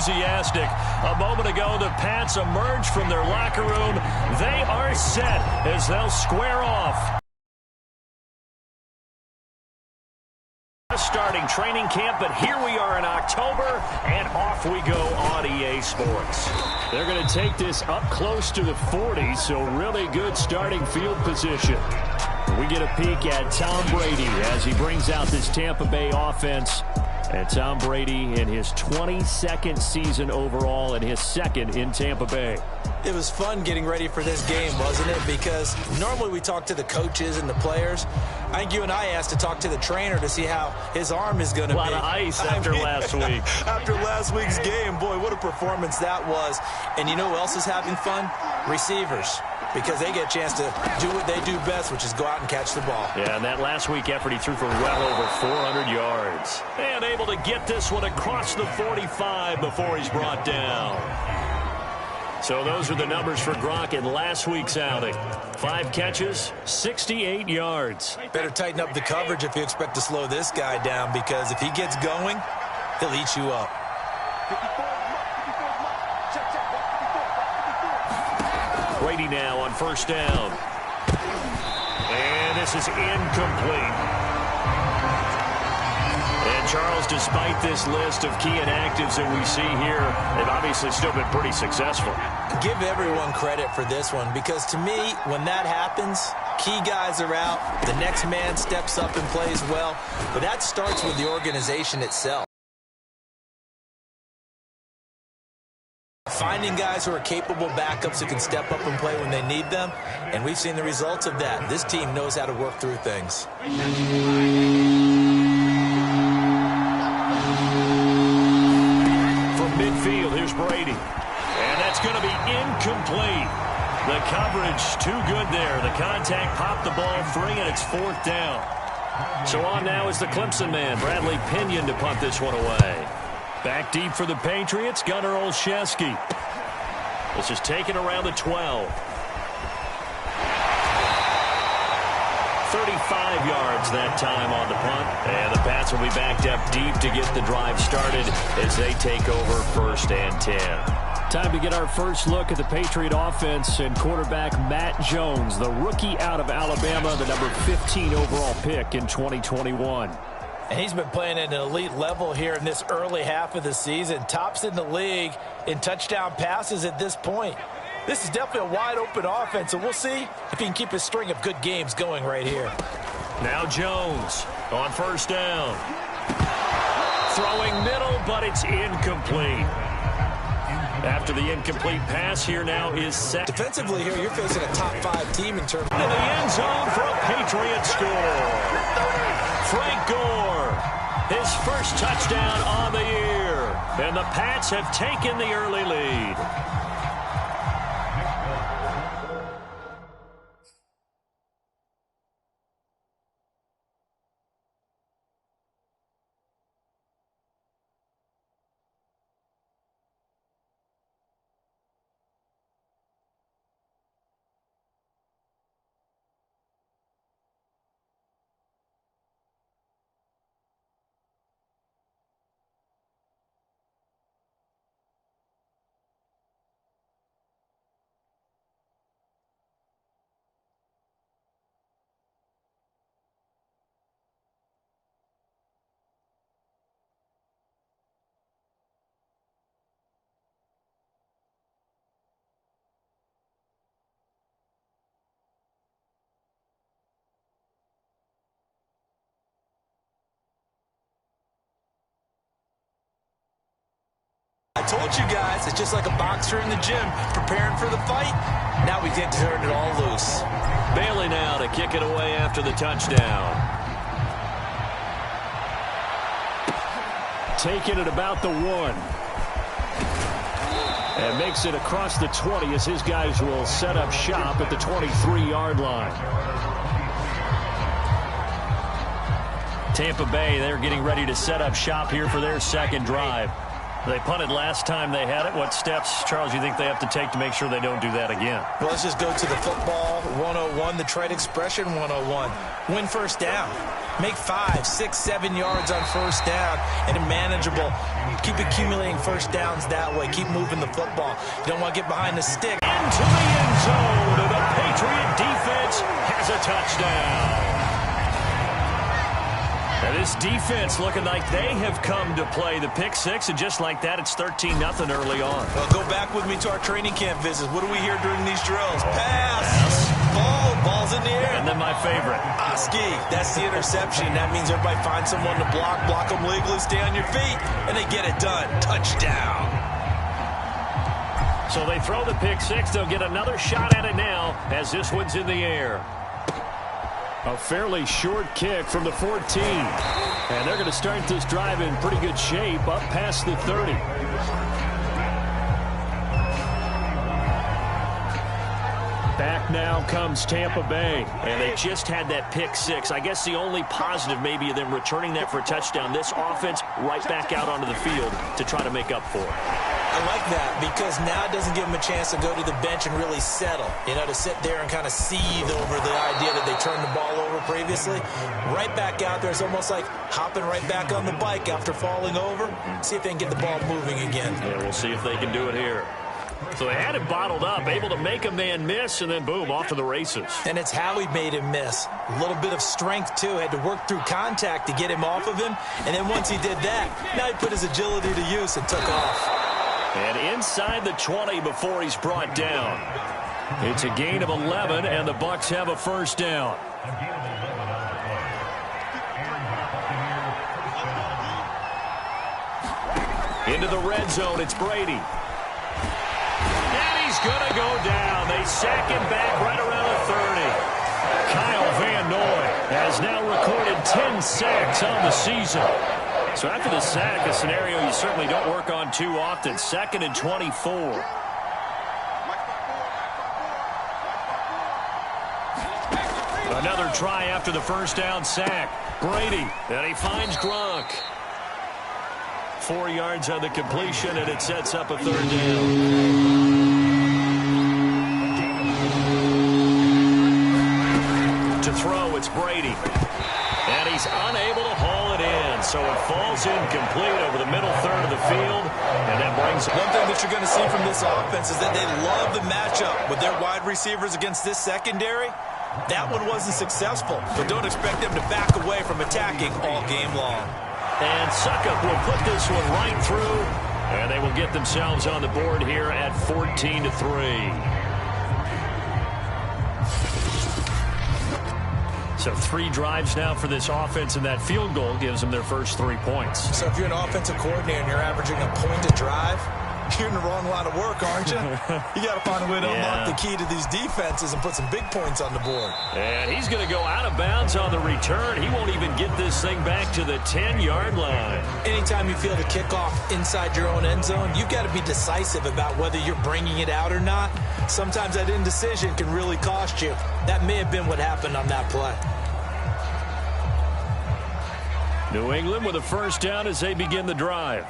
enthusiastic. A moment ago, the Pats emerged from their locker room. They are set as they'll square off. Starting training camp, but here we are in October, and off we go on EA Sports. They're going to take this up close to the 40, so really good starting field position. We get a peek at Tom Brady as he brings out this Tampa Bay offense. And Tom Brady in his 22nd season overall and his second in Tampa Bay. It was fun getting ready for this game, wasn't it? Because normally we talk to the coaches and the players. I think you and I asked to talk to the trainer to see how his arm is going to be. A lot of ice after last week. After last week's game, boy, what a performance that was. And you know who else is having fun? Receivers. Because they get a chance to do what they do best, which is go out and catch the ball. Yeah, and that last week effort, he threw for well over 400 yards. And able to get this one across the 45 before he's brought down. So those are the numbers for Gronk in last week's outing. 5 catches, 68 yards. Better tighten up the coverage if you expect to slow this guy down, because if he gets going, he'll eat you up. Brady now on first down. And this is incomplete. And Charles, despite this list of key inactives that we see here, they've obviously still been pretty successful. Give everyone credit for this one, because to me, when that happens, key guys are out, the next man steps up and plays well, but that starts with the organization itself. Finding guys who are capable backups who can step up and play when they need them, and we've seen the results of that. This team knows how to work through things. From midfield, here's Brady. And that's going to be incomplete. The coverage too good there. The contact popped the ball free, and it's 4th down. So on now is the Clemson man, Bradley Pinion, to punt this one away. Back deep for the Patriots, Gunnar Olszewski. This is taken around the 12. 35 yards that time on the punt. And the Pats will be backed up deep to get the drive started as they take over 1st and 10. Time to get our first look at the Patriot offense and quarterback Matt Jones, the rookie out of Alabama, the number 15 overall pick in 2021. And he's been playing at an elite level here in this early half of the season. Tops in the league in touchdown passes at this point. This is definitely a wide-open offense, so we'll see if he can keep his string of good games going right here. Now Jones on first down. Throwing middle, but it's incomplete. After the incomplete pass, here now is set. Defensively here, you're facing a top-5 team in terms of... Into the end zone for a Patriot score. Frank Gore, his first touchdown on the year. And the Pats have taken the early lead. I told you guys, it's just like a boxer in the gym preparing for the fight. Now we get to turn it all loose. Bailey now to kick it away after the touchdown. Taking it about the 1. And makes it across the 20 as his guys will set up shop at the 23-yard line. Tampa Bay, they're getting ready to set up shop here for their second drive. They punted last time they had it. What steps, Charles, you think they have to take to make sure they don't do that again? Well, let's just go to the football 101, the trade expression 101. Win first down. Make 5, 6, 7 yards on first down and manageable. Keep accumulating first downs that way. Keep moving the football. You don't want to get behind the stick. Into the end zone. The Patriot defense has a touchdown. And this defense looking like they have come to play. The pick six, and just like that, it's 13-0 early on. Well, go back with me to our training camp visits. What do we hear during these drills? Pass. Ball's in the air. And then my favorite. Ski. That's the interception. That means everybody finds someone to block them legally, stay on your feet, and they get it done. Touchdown. So they throw the pick six. They'll get another shot at it now as this one's in the air. A fairly short kick from the 14. And they're going to start this drive in pretty good shape up past the 30. Back now comes Tampa Bay. And they just had that pick six. I guess the only positive maybe of them returning that for a touchdown. This offense right back out onto the field to try to make up for it. I like that because now it doesn't give them a chance to go to the bench and really settle. You know, to sit there and kind of seethe over the idea that they turned the ball over previously. Right back out there. It's almost like hopping right back on the bike after falling over. See if they can get the ball moving again. Yeah, we'll see if they can do it here. So they had it bottled up, able to make a man miss, and then boom, off to the races. And it's how he made him miss. A little bit of strength, too. Had to work through contact to get him off of him. And then once he did that, now he put his agility to use and took off. And inside the 20 before he's brought down. It's a gain of 11, and the Bucs have a first down. Into the red zone, it's Brady. And he's going to go down. They sack him back right around the 30. Kyle Van Noy has now recorded 10 sacks on the season. So after the sack, a scenario you certainly don't work on too often. 2nd and 24. Another try after the first down sack. Brady, and he finds Gronk. 4 yards on the completion, and it sets up a third down. To throw, it's Brady. And he's unable to haul it in. So it falls incomplete over the middle third of the field. And that brings one thing that you're going to see from this offense is that they love the matchup with their wide receivers against this secondary. That one wasn't successful, but don't expect them to back away from attacking all game long. And Suckup will put this one right through. And they will get themselves on the board here at 14-3. So 3 drives now for this offense, and that field goal gives them their first 3 points. So if you're an offensive coordinator and you're averaging a point a drive, you're in the wrong line of work, aren't you? You got to find a way to unlock the key to these defenses and put some big points on the board. And he's going to go out of bounds on the return. He won't even get this thing back to the 10-yard line. Anytime you feel the kickoff inside your own end zone, you've got to be decisive about whether you're bringing it out or not. Sometimes that indecision can really cost you. That may have been what happened on that play. New England with a first down as they begin the drive.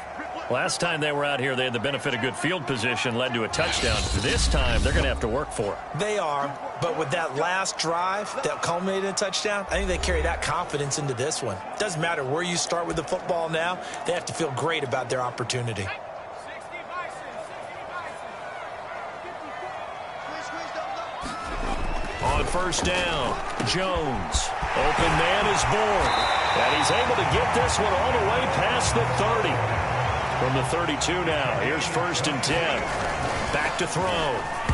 Last time they were out here, they had the benefit of good field position, led to a touchdown. This time, they're going to have to work for it. They are, but with that last drive that culminated in a touchdown, I think they carry that confidence into this one. Doesn't matter where you start with the football now, they have to feel great about their opportunity. On first down, Jones. Open man is born. And he's able to get this one all the way past the 30. From the 32 now, here's 1st and 10. Back to throw.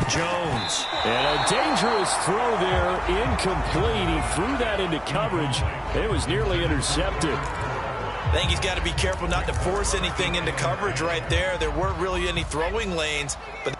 Jones. And a dangerous throw there, incomplete. He threw that into coverage. It was nearly intercepted. I think he's got to be careful not to force anything into coverage right there. There weren't really any throwing lanes, but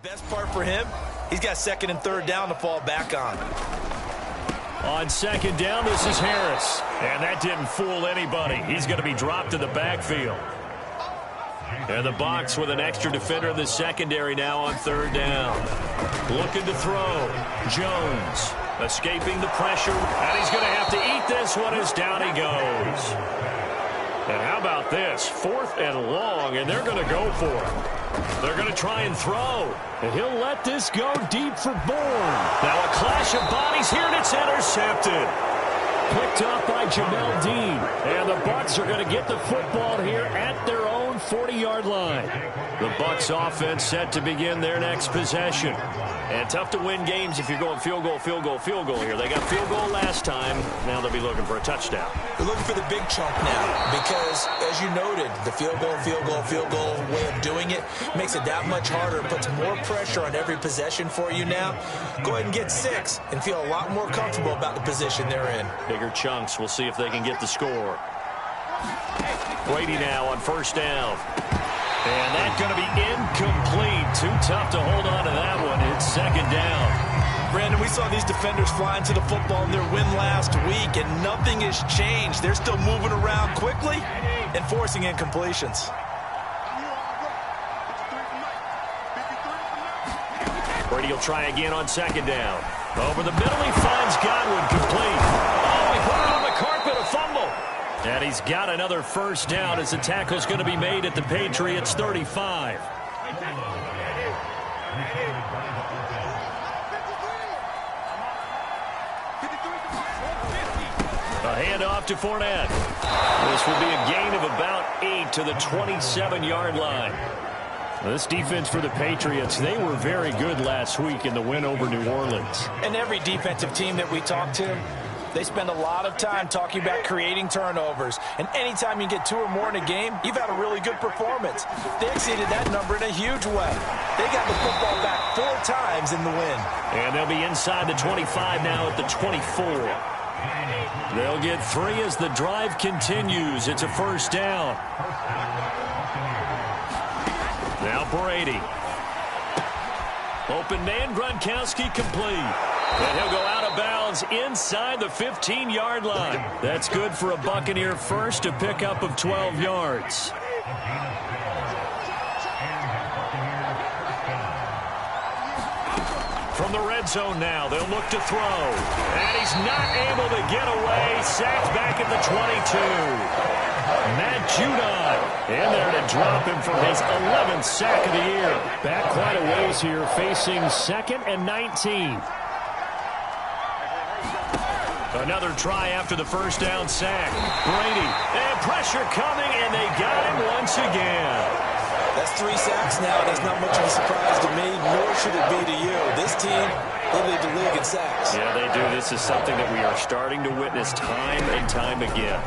best part for him, he's got 2nd and 3rd down to fall back on. On second down, this is Harris. And that didn't fool anybody. He's going to be dropped in the backfield. And the Bucs with an extra defender in the secondary now on third down. Looking to throw. Jones escaping the pressure. And he's going to have to eat this one as down he goes. And how about this? 4th and long, and they're going to go for it. They're going to try and throw. And he'll let this go deep for Bourne. Now a clash of bodies here, and it's intercepted. Picked off by Jamel Dean. And the Bucs are going to get the football here at their own 40-yard line. The Bucs offense set to begin their next possession. And tough to win games if you're going field goal, field goal, field goal here. They got field goal last time. Now they'll be looking for a touchdown. They're looking for the big chunk now because, as you noted, the field goal, field goal, field goal way of doing it makes it that much harder. It puts more pressure on every possession for you now. Go ahead and get 6 and feel a lot more comfortable about the position they're in. Bigger chunks. We'll see if they can get the score. Brady now on first down. And that's going to be incomplete. Too tough to hold on to that one. It's second down. Brandon, we saw these defenders flying to the football in their win last week, and nothing has changed. They're still moving around quickly and forcing incompletions. Brady will try again on second down. Over the middle, he finds Godwin complete. Oh, he put it on the carpet, a fumble. And he's got another first down as the tackle's going to be made at the Patriots' 35. A handoff to Fournette. This will be a gain of about 8 to the 27-yard line. This defense for the Patriots, they were very good last week in the win over New Orleans. And every defensive team that we talk to, they spend a lot of time talking about creating turnovers. And anytime you get 2 or more in a game, you've had a really good performance. They exceeded that number in a huge way. They got the football back 4 times in the win. And they'll be inside the 25 now at the 24. They'll get 3 as the drive continues. It's a first down. Now Brady. Open man, Gronkowski complete. And he'll go out of bounds inside the 15-yard line. That's good for a Buccaneer first, a pickup of 12 yards. From the red zone now, they'll look to throw. And he's not able to get away. Sacked back at the 22. Matt Judon in there to drop him from his 11th sack of the year. Back quite a ways here, facing 2nd and 19. Another try after the first down sack. Brady, and pressure coming, and they got him once again. That's 3 sacks now. That's not much of a surprise to me, nor should it be to you. This team, they lead the league in sacks. Yeah, they do. This is something that we are starting to witness time and time again.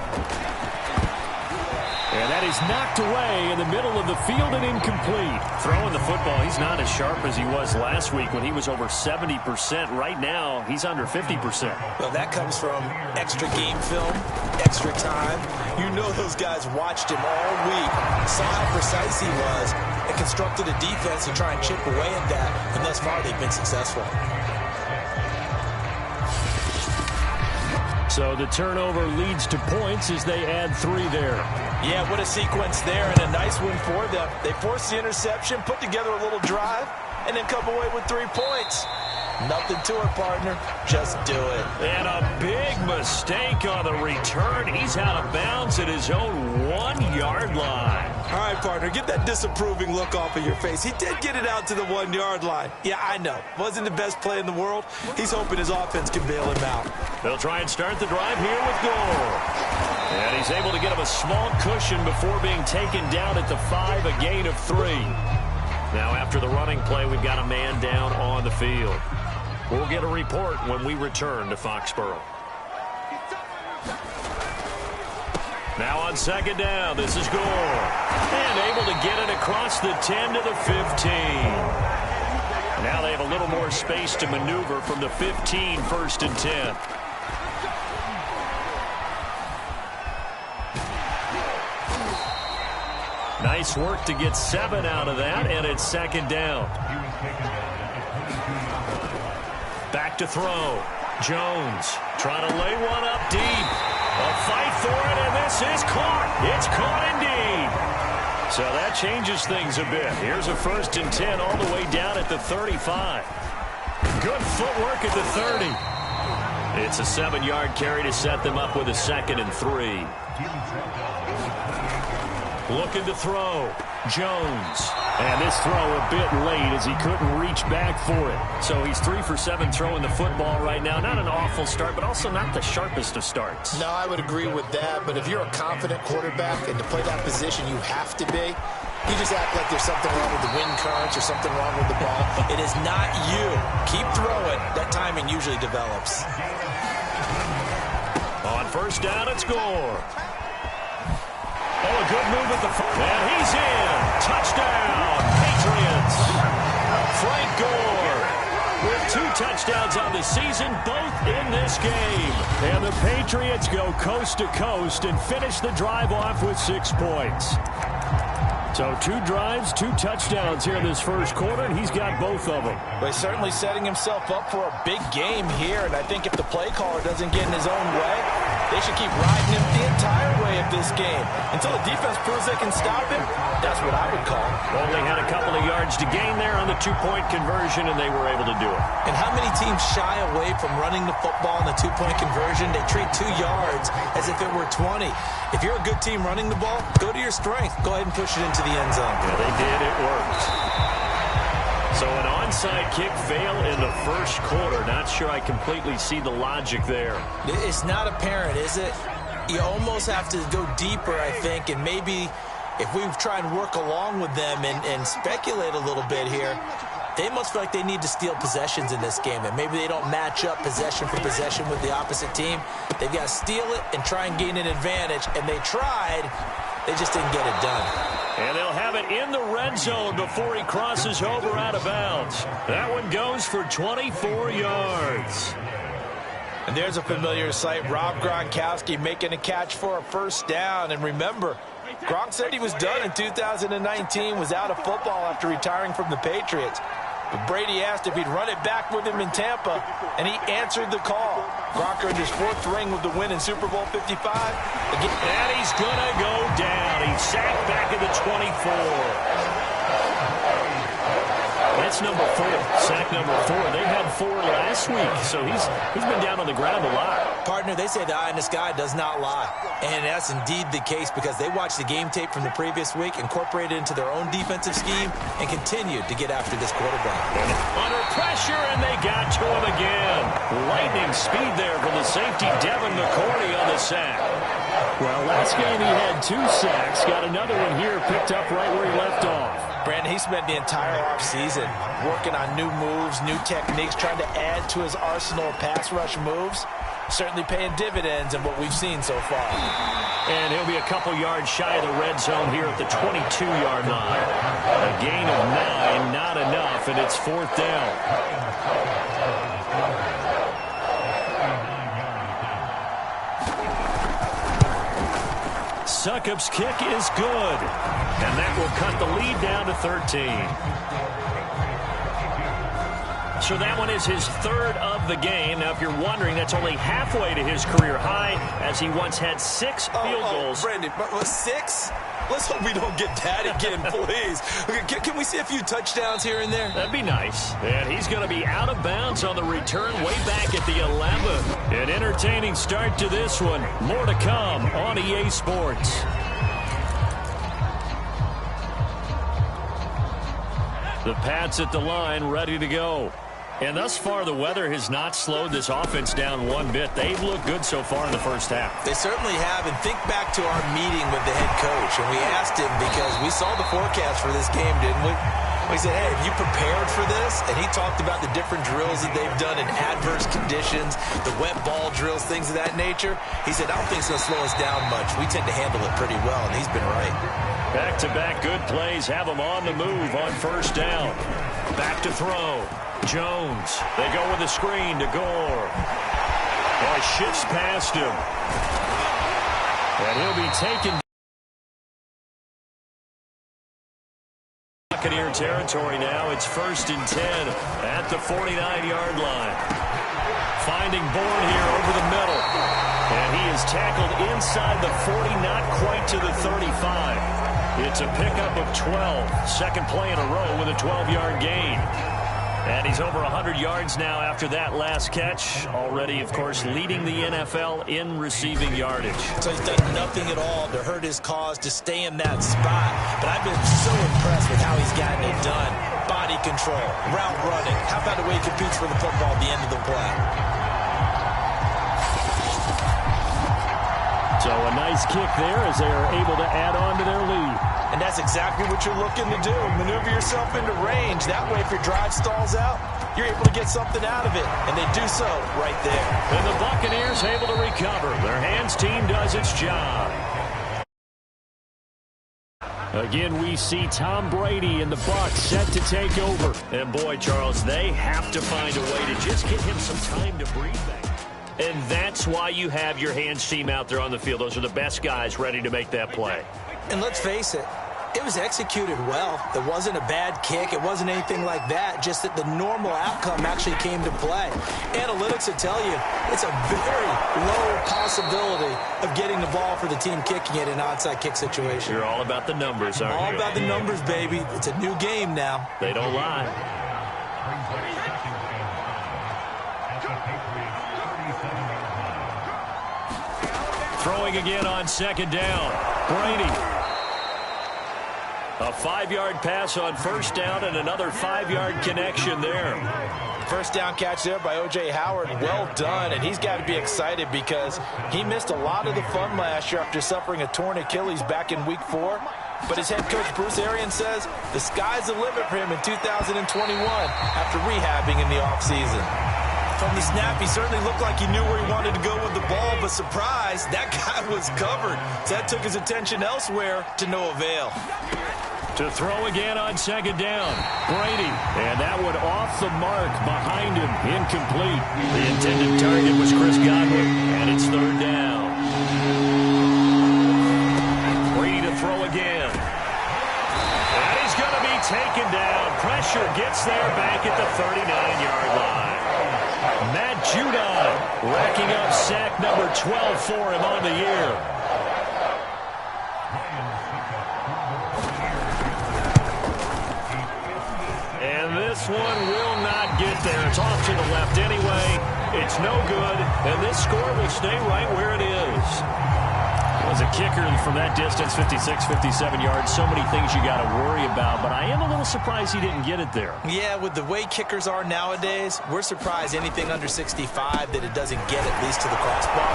And that is knocked away in the middle of the field and incomplete. Throwing the football, he's not as sharp as he was last week when he was over 70%. Right now, he's under 50%. Well, that comes from extra game film, extra time. You know those guys watched him all week, saw how precise he was, and constructed a defense to try and chip away at that. And thus far, they've been successful. So the turnover leads to points as they add 3 there. Yeah, what a sequence there, and a nice win for them. They forced the interception, put together a little drive, and then come away with 3 points. Nothing to it, partner. Just do it. And a big mistake on the return. He's out of bounds at his own 1-yard line. All right, partner, get that disapproving look off of your face. He did get it out to the 1-yard line. Yeah, I know. Wasn't the best play in the world. He's hoping his offense can bail him out. They'll try and start the drive here with Gore. And he's able to get him a small cushion before being taken down at the 5, a gain of 3. Now, after the running play, we've got a man down on the field. We'll get a report when we return to Foxborough. Now on second down, this is Gore. And able to get it across the 10 to the 15. Now they have a little more space to maneuver from the 15, 1st and 10. Nice work to get 7 out of that, and it's second down. Back to throw. Jones trying to lay one up deep. A fight for it, and this is caught. It's caught indeed. So that changes things a bit. Here's a 1st and 10 all the way down at the 35. Good footwork at the 30. It's a 7-yard carry to set them up with a 2nd and 3. Looking to throw. Jones. And this throw a bit late as he couldn't reach back for it. So he's 3 for 7 throwing the football right now. Not an awful start, but also not the sharpest of starts. No, I would agree with that. But if you're a confident quarterback and to play that position, you have to be. You just act like there's something wrong with the wind currents or something wrong with the ball. It is not you. Keep throwing. That timing usually develops. On 1st down, it's Gore. Oh, a good move at the front. And he's in. Touchdown, Patriots. Frank Gore with 2 touchdowns on the season, both in this game. And the Patriots go coast to coast and finish the drive off with 6 points. So 2 drives, 2 touchdowns here in this first quarter, and he's got both of them. But he's certainly setting himself up for a big game here, and I think if the play caller doesn't get in his own way, they should keep riding him the entire way of this game. Until the defense proves they can stop him, that's what I would call. Only had a couple of yards to gain there on the 2-point conversion, and they were able to do it. And how many teams shy away from running the football in the 2-point conversion? They treat 2 yards as if it were 20. If you're a good team running the ball, go to your strength. Go ahead and push it into the end zone. Yeah, they did. It worked. So an onside kick fail in the first quarter. Not sure I completely see the logic there. It's not apparent, is it? You almost have to go deeper, I think, and maybe if we try and work along with them and speculate a little bit here, they must feel like they need to steal possessions in this game, and maybe they don't match up possession for possession with the opposite team. They've got to steal it and try and gain an advantage, and they tried. They just didn't get it done. And they'll have it in the red zone before he crosses over out of bounds. That one goes for 24 yards. And there's a familiar sight. Rob Gronkowski making a catch for a 1st down. And remember, Gronk said he was done in 2019, was out of football after retiring from the Patriots. But Brady asked if he'd run it back with him in Tampa, and he answered the call. Gronk earned his 4th ring with the win in Super Bowl 55. And he's going to go down. He's sacked back at the 24. That's number 4. Sack number 4. They had 4 last week, so he's been down on the ground a lot. Partner, they say the eye in the sky does not lie. And that's indeed the case because they watched the game tape from the previous week, incorporated it into their own defensive scheme, and continued to get after this quarterback. Under pressure, and they got to him again. Lightning speed there from the safety, Devin McCourty on the sack. Well, last game he had 2 sacks. Got another one here picked up right where he left off. Brandon, he spent the entire offseason working on new moves, new techniques, trying to add to his arsenal of pass rush moves. Certainly paying dividends in what we've seen so far. And he'll be a couple yards shy of the red zone here at the 22-yard line. A gain of 9, not enough, and it's 4th down. Succop's kick is good, and that will cut the lead down to 13. So that one is his 3rd of the game. Now, if you're wondering, that's only halfway to his career high, as he once had 6 field goals. Brandon, but 6? Let's hope we don't get that again, please. Okay, can we see a few touchdowns here and there? That'd be nice. And he's going to be out of bounds on the return way back at the 11. An entertaining start to this one. More to come on EA Sports. The Pats at the line, ready to go. And thus far, the weather has not slowed this offense down one bit. They've looked good so far in the first half. They certainly have. And think back to our meeting with the head coach. And we asked him, because we saw the forecast for this game, didn't we? We said, hey, have you prepared for this? And he talked about the different drills that they've done in adverse conditions, the wet ball drills, things of that nature. He said, I don't think it's going to slow us down much. We tend to handle it pretty well, and he's been right. Back-to-back good plays have them on the move on 1st down. Back to throw. Jones. They go with a screen to Gore. Boy, shifts past him. And he'll be taken. Buccaneer territory now. It's 1st and 10 at the 49-yard line. finding Bourne here over the middle. And he is tackled inside the 40, not quite to the 35. It's a pickup of 12. Second play in a row with a 12-yard gain. And he's over 100 yards now after that last catch. Already, of course, leading the NFL in receiving yardage. So he's done nothing at all to hurt his cause, to stay in that spot. But I've been so impressed with how he's gotten it done. Body control, route running. How about the way he competes for the football at the end of the play? So a nice kick there as they are able to add on to their lead. And that's exactly what you're looking to do. Maneuver yourself into range. That way, if your drive stalls out, you're able to get something out of it. And they do so right there. And the Buccaneers able to recover. Their hands team does its job. Again, we see Tom Brady and the Bucs set to take over. And boy, Charles, they have to find a way to just give him some time to breathe back. And that's why you have your hands team out there on the field. Those are the best guys ready to make that play. And let's face it, it was executed well. It wasn't a bad kick. It wasn't anything like that. Just that the normal outcome actually came to play. Analytics will tell you it's a very low possibility of getting the ball for the team kicking it in an onside kick situation. You're all about the numbers, aren't you? All about the numbers, baby. It's a new game now. They don't lie. Throwing again on second down. Brady. A 5-yard pass on first down and another 5-yard connection there. First down catch there by O.J. Howard. Well done, and he's got to be excited because he missed a lot of the fun last year after suffering a torn Achilles back in Week 4. But his head coach, Bruce Arians, says the sky's the limit for him in 2021 after rehabbing in the offseason. From the snap, he certainly looked like he knew where he wanted to go with the ball, but surprise, that guy was covered. So that took his attention elsewhere to no avail. To throw again on second down. Brady. And that one off the mark behind him. Incomplete. The intended target was Chris Godwin. And it's third down. Brady to throw again. And he's going to be taken down. Pressure gets there back at the 39-yard line. Matt Judon racking up sack number 12 for him on the year. And this one will not get there. It's off to the left anyway. It's no good. And this score will stay right where it is. As a kicker from that distance, 56, 57 yards, so many things you got to worry about, but I am a little surprised he didn't get it there. Yeah, with the way kickers are nowadays, we're surprised anything under 65 that it doesn't get at least to the crossbar.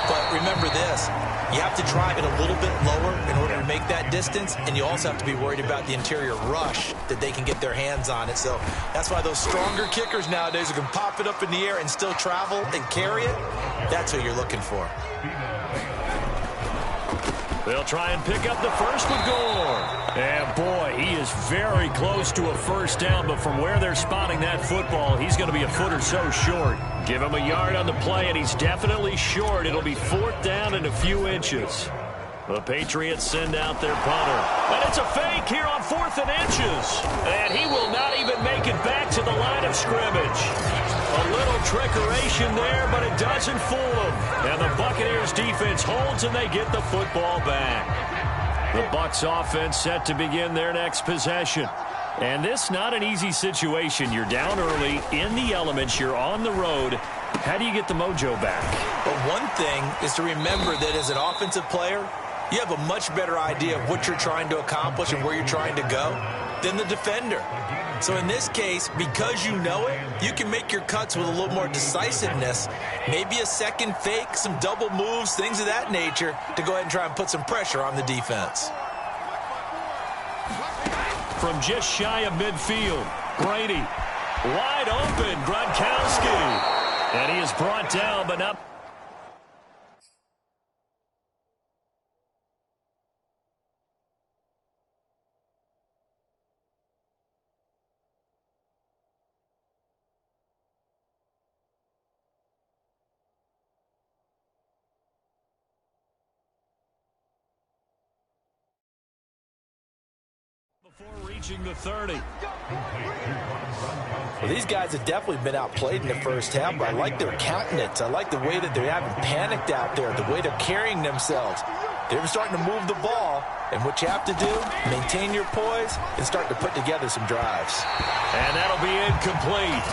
But remember this, you have to drive it a little bit lower in order to make that distance, and you also have to be worried about the interior rush that they can get their hands on it. So that's why those stronger kickers nowadays who can pop it up in the air and still travel and carry it, that's what you're looking for. They'll try and pick up the first with Gore. And, boy, he is very close to a first down, but from where they're spotting that football, he's going to be a foot or so short. Give him a yard on the play, and he's definitely short. It'll be fourth down and a few inches. The Patriots send out their punter. And it's a fake here on 4th and inches. And he will not even make it back to the line of scrimmage. A little trickeration there, but it doesn't fool him. And the Buccaneers defense holds, and they get the football back. The Bucs offense set to begin their next possession. And this not an easy situation. You're down early, in the elements, you're on the road. How do you get the mojo back? Well, one thing is to remember that as an offensive player, you have a much better idea of what you're trying to accomplish and where you're trying to go than the defender. So in this case, because you know it, you can make your cuts with a little more decisiveness, maybe a second fake, some double moves, things of that nature, to go ahead and try and put some pressure on the defense. From just shy of midfield, Brady, wide open, Gronkowski. And he is brought down, but not. Before reaching the 30. Well, these guys have definitely been outplayed in the first half, but I like their countenance. I like the way that they haven't panicked out there, the way they're carrying themselves. They're starting to move the ball, and what you have to do, maintain your poise and start to put together some drives. And that'll be incomplete.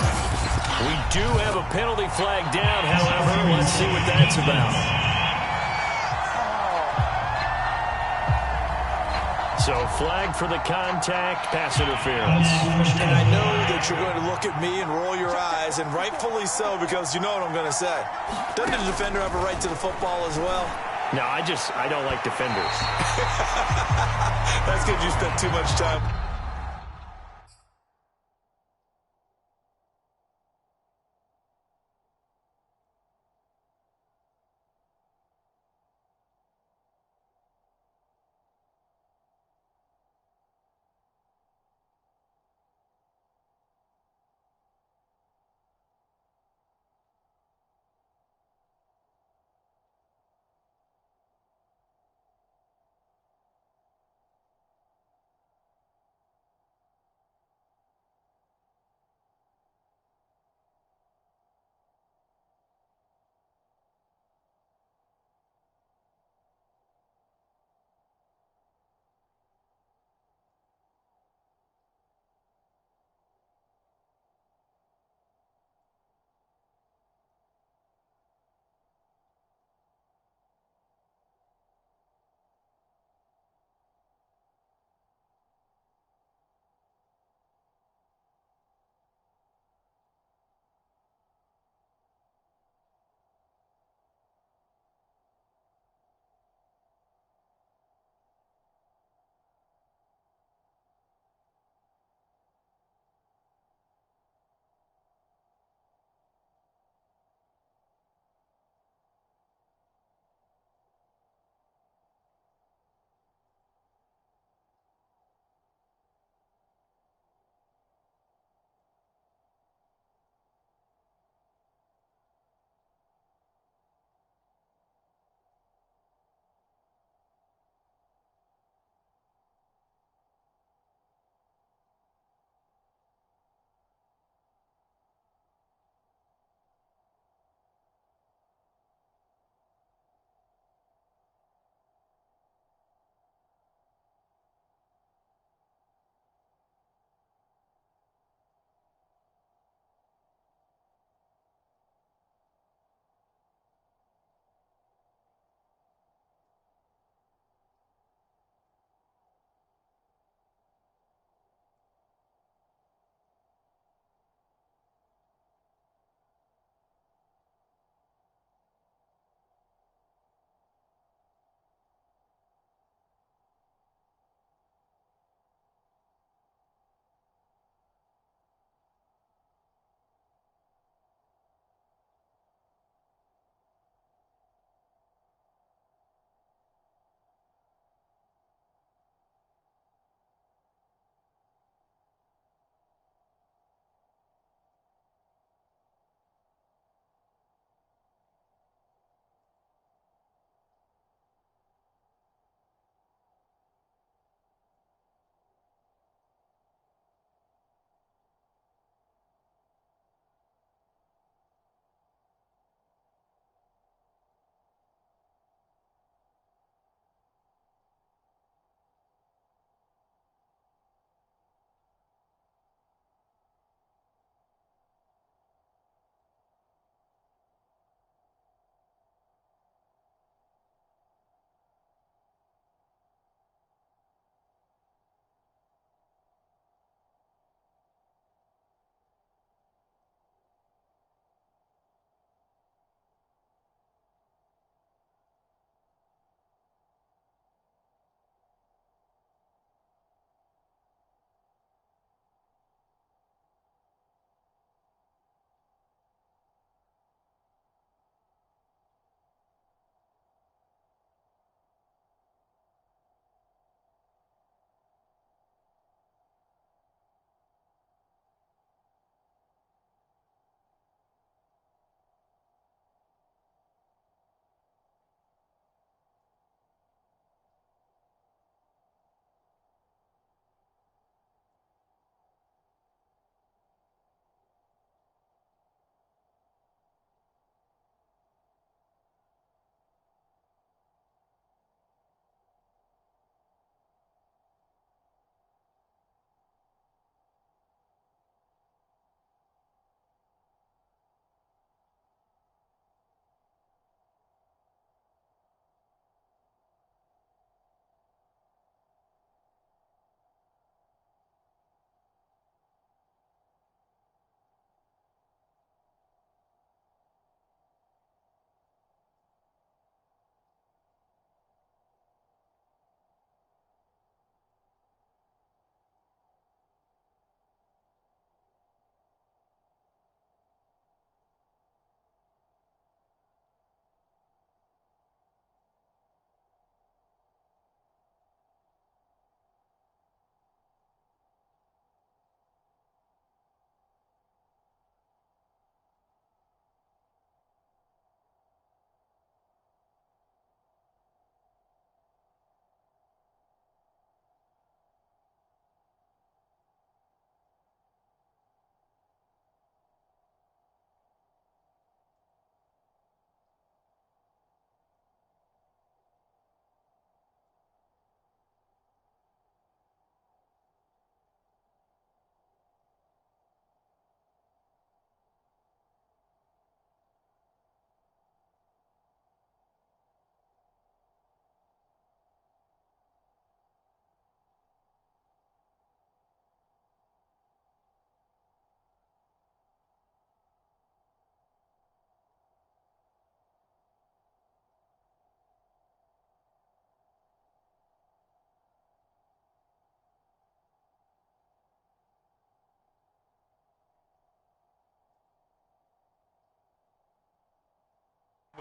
We do have a penalty flag down, however. Let's see what that's about. So flag for the contact, pass interference. And I know that you're going to look at me and roll your eyes, and rightfully so, because you know what I'm going to say. Doesn't the defender have a right to the football as well? No, I don't like defenders. That's because you spent too much time.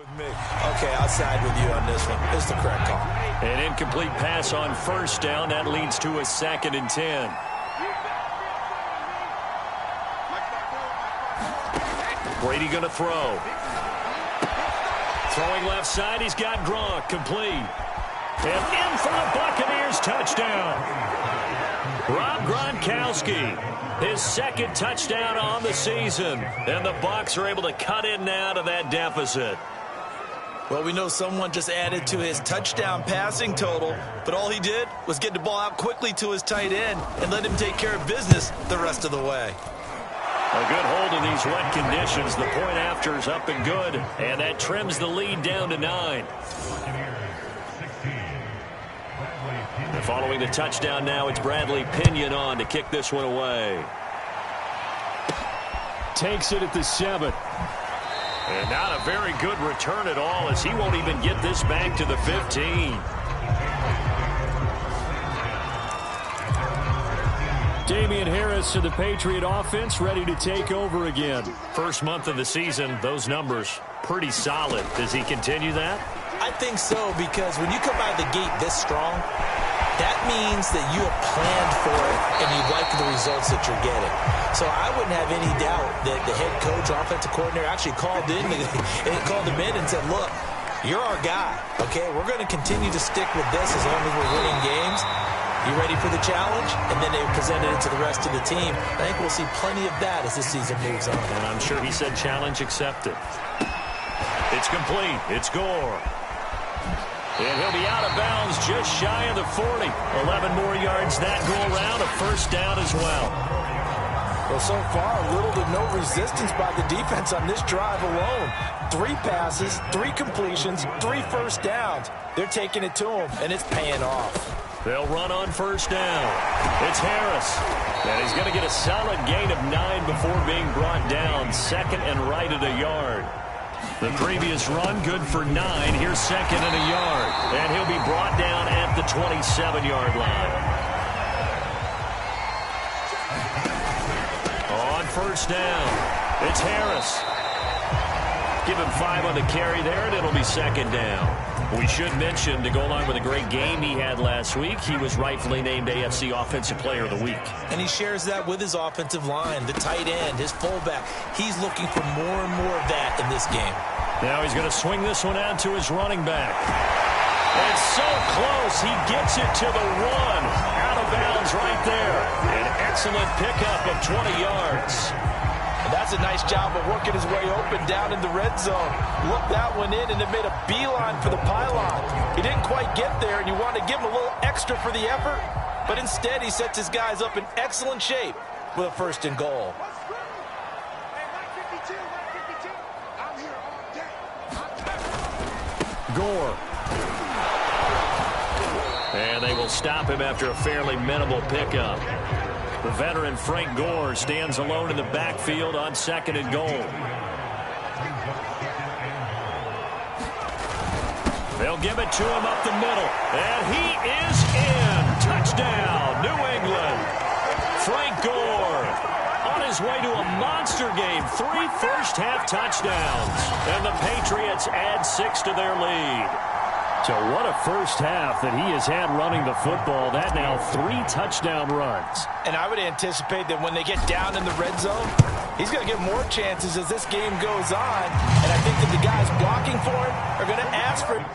Okay, I'll side with you on this one. It's the correct call. An incomplete pass on first down. That leads to a 2nd and 10. Brady going to throw. Throwing left side. He's got Gronk. Complete. And in for the Buccaneers touchdown. Rob Gronkowski. His 2nd touchdown on the season. And the Bucs are able to cut in now to that deficit. Well, we know someone just added to his touchdown passing total, but all he did was get the ball out quickly to his tight end and let him take care of business the rest of the way. A good hold in these wet conditions. The point after is up and good, and that trims the lead down to 9. And following the touchdown now, it's Bradley Pinion on to kick this one away. Takes it at the 7. And not a very good return at all, as he won't even get this back to the 15. Damian Harris to the Patriot offense, ready to take over again. First month of the season, those numbers pretty solid. Does he continue that? I think so, because when you come out of the gate this strong, that means that you have planned for it and you like the results that you're getting. So I wouldn't have any doubt that the head coach, offensive coordinator, actually called him in and said, look, you're our guy, okay? We're going to continue to stick with this as long as we're winning games. You ready for the challenge? And then they presented it to the rest of the team. I think we'll see plenty of that as this season moves on. And I'm sure he said challenge accepted. It's complete. It's Gore. And he'll be out of bounds just shy of the 40. 11 more yards that go around. A first down as well. Well, so far, little to no resistance by the defense on this drive alone. 3 passes, 3 completions, 3 first downs. They're taking it to him, and it's paying off. They'll run on first down. It's Harris. And he's going to get a solid gain of 9 before being brought down. 2nd and right at a yard. The previous run, good for 9. Here's 2nd and a yard. And he'll be brought down at the 27-yard line. On first down, it's Harris. Give him 5 on the carry there, and it'll be 2nd down. We should mention, to go along with a great game he had last week, he was rightfully named AFC Offensive Player of the Week. And he shares that with his offensive line, the tight end, his fullback. He's looking for more and more of that in this game. Now he's going to swing this one out to his running back. It's so close, he gets it to the 1. Out of bounds right there. An excellent pickup of 20 yards. And that's a nice job of working his way open down in the red zone. Looked that one in and then made a beeline for the pylon. He didn't quite get there, and you want to give him a little extra for the effort. But instead, he sets his guys up in excellent shape with a 1st and goal. Gore. And they will stop him after a fairly minimal pickup. The veteran Frank Gore stands alone in the backfield on 2nd and goal. They'll give it to him up the middle. And he is in. Touchdown, New England. Frank Gore on his way to a monster game. 3 first-half touchdowns. And the Patriots add 6 to their lead. So what a first half that he has had running the football. That now 3 touchdown runs. And I would anticipate that when they get down in the red zone, he's going to get more chances as this game goes on. And I think that the guys blocking for him are going to ask for it.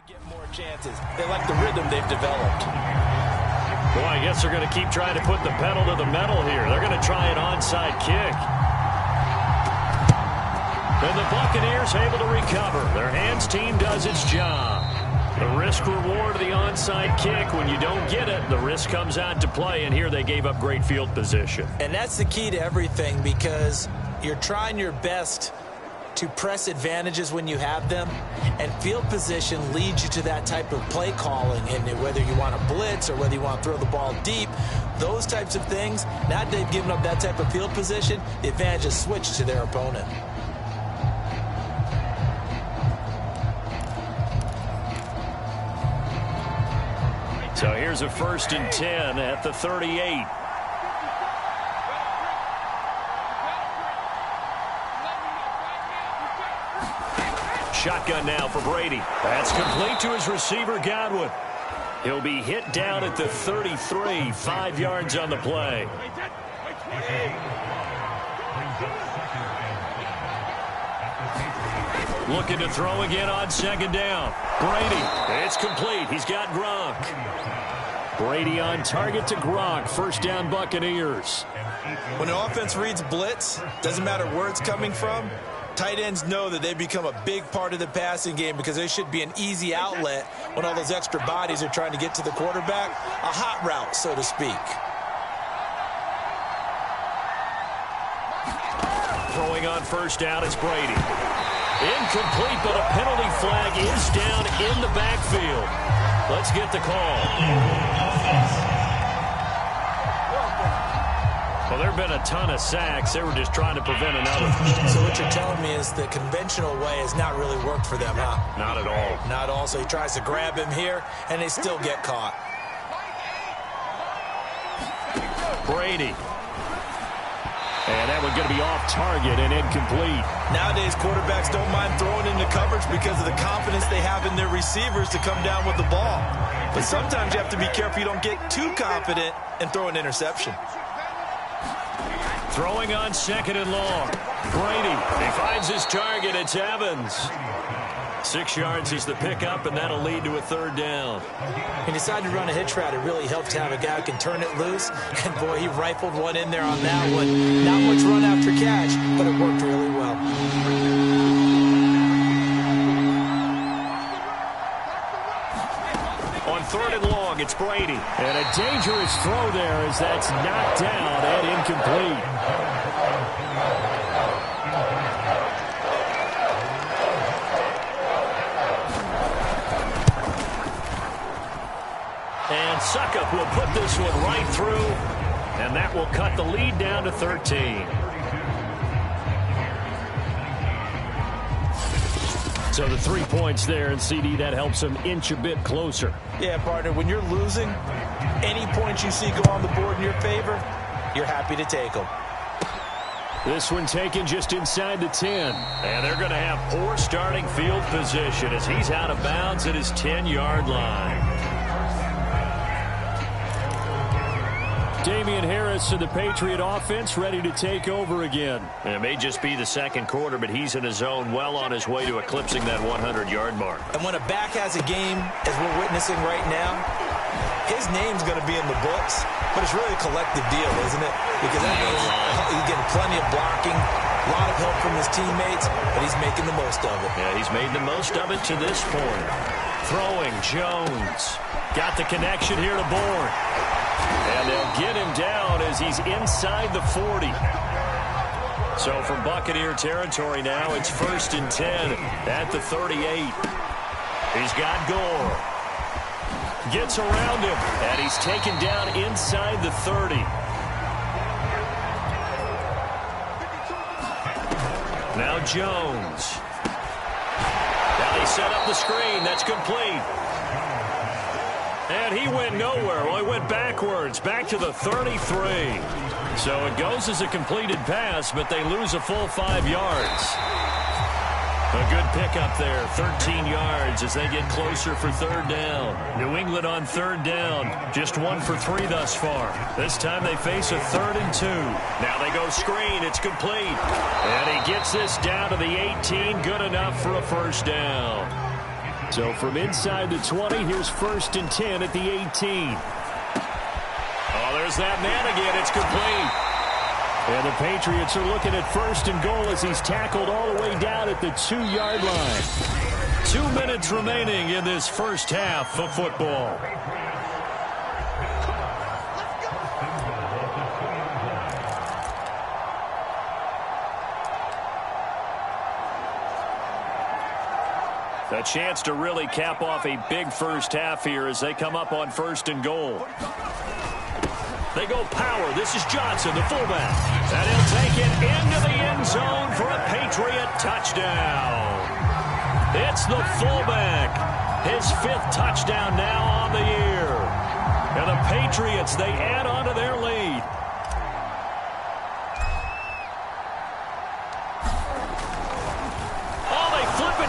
Get more chances. They like the rhythm they've developed. Boy, I guess they're going to keep trying to put the pedal to the metal here. They're going to try an onside kick. And the Buccaneers able to recover. Their hands team does its job. The risk reward of the onside kick. When you don't get it, the risk comes out to play, and here they gave up great field position. And that's the key to everything, because you're trying your best to press advantages when you have them, and field position leads you to that type of play calling. And whether you want to blitz or whether you want to throw the ball deep, those types of things, now that they've given up that type of field position, the advantage is switched to their opponent. So here's a 1st and 10 at the 38. Shotgun now for Brady. That's complete to his receiver, Godwin. He'll be hit down at the 33, 5 yards on the play. Looking to throw again on 2nd down. Brady, it's complete. He's got Gronk. Brady on target to Gronk. 1st down, Buccaneers. When an offense reads blitz, doesn't matter where it's coming from, tight ends know that they become a big part of the passing game, because they should be an easy outlet when all those extra bodies are trying to get to the quarterback. A hot route, so to speak. Throwing on 1st down, it's Brady. Incomplete, but a penalty flag is down in the backfield. Let's get the call. Well, there have been a ton of sacks. They were just trying to prevent another. So what you're telling me is the conventional way has not really worked for them, huh? Not at all. Not at all. So he tries to grab him here, and they still get caught. Brady. And that one's going to be off target and incomplete. Nowadays, quarterbacks don't mind throwing into coverage because of the confidence they have in their receivers to come down with the ball. But sometimes you have to be careful you don't get too confident and throw an interception. Throwing on 2nd and long. Brady, he finds his target. It's Evans. 6 yards is the pickup, and that'll lead to a 3rd down. He decided to run a hitch route. It really helped to have a guy who can turn it loose. And, boy, he rifled one in there on that one. Not much run after catch, but it worked really well. On 3rd and long, it's Brady. And a dangerous throw there as that's knocked down and incomplete. And Suckup will put this one right through, and that will cut the lead down to 13. So the 3 points there, and CD, that helps him inch a bit closer. Yeah, partner, when you're losing, any points you see go on the board in your favor, you're happy to take them. This one taken just inside the 10. And they're going to have poor starting field position as he's out of bounds at his 10-yard line. Damian Harris of the Patriot offense ready to take over again. It may just be the 2nd quarter, but he's in his zone, well on his way to eclipsing that 100-yard mark. And when a back has a game, as we're witnessing right now, his name's going to be in the books, but it's really a collective deal, isn't it? Because that means he's getting plenty of blocking, a lot of help from his teammates, but he's making the most of it. Yeah, he's made the most of it to this point. Throwing, Jones. Got the connection here to Bourne. And they'll get him down as he's inside the 40. So from Buccaneer territory now, it's 1st and 10 at the 38. He's got Gore. Gets around him, and he's taken down inside the 30. Now Jones. Now they set up the screen. That's complete. And he went nowhere. Well, he went backwards, back to the 33. So it goes as a completed pass, but they lose a full 5 yards. A good pickup there, 13 yards as they get closer for 3rd down. New England on 3rd down, just 1 for 3 thus far. This time they face a 3rd and 2. Now they go screen, it's complete. And he gets this down to the 18, good enough for a 1st down. So from inside the 20, here's 1st and 10 at the 18. Oh, there's that man again. It's complete. And the Patriots are looking at 1st and goal as he's tackled all the way down at the 2-yard line. 2 minutes remaining in this first half of football. A chance to really cap off a big first half here as they come up on 1st and goal. They go power. This is Johnson, the fullback. And he'll take it into the end zone for a Patriot touchdown. It's the fullback. His 5th touchdown now on the year. And the Patriots, they add on to their lead.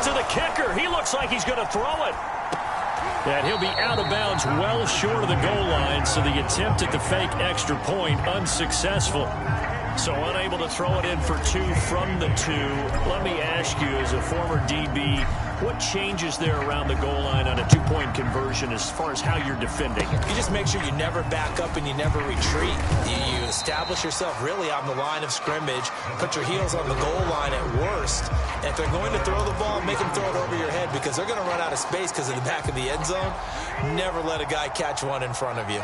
To the kicker. He looks like he's going to throw it. And he'll be out of bounds well short of the goal line, so the attempt at the fake extra point unsuccessful. So unable to throw it in for 2 from the 2. Let me ask you, as a former DB, what changes there around the goal line on a 2-point conversion as far as how you're defending? You just make sure you never back up and you never retreat. You establish yourself really on the line of scrimmage, put your heels on the goal line at worst. And if they're going to throw the ball, make them throw it over your head because they're going to run out of space because of the back of the end zone. Never let a guy catch one in front of you.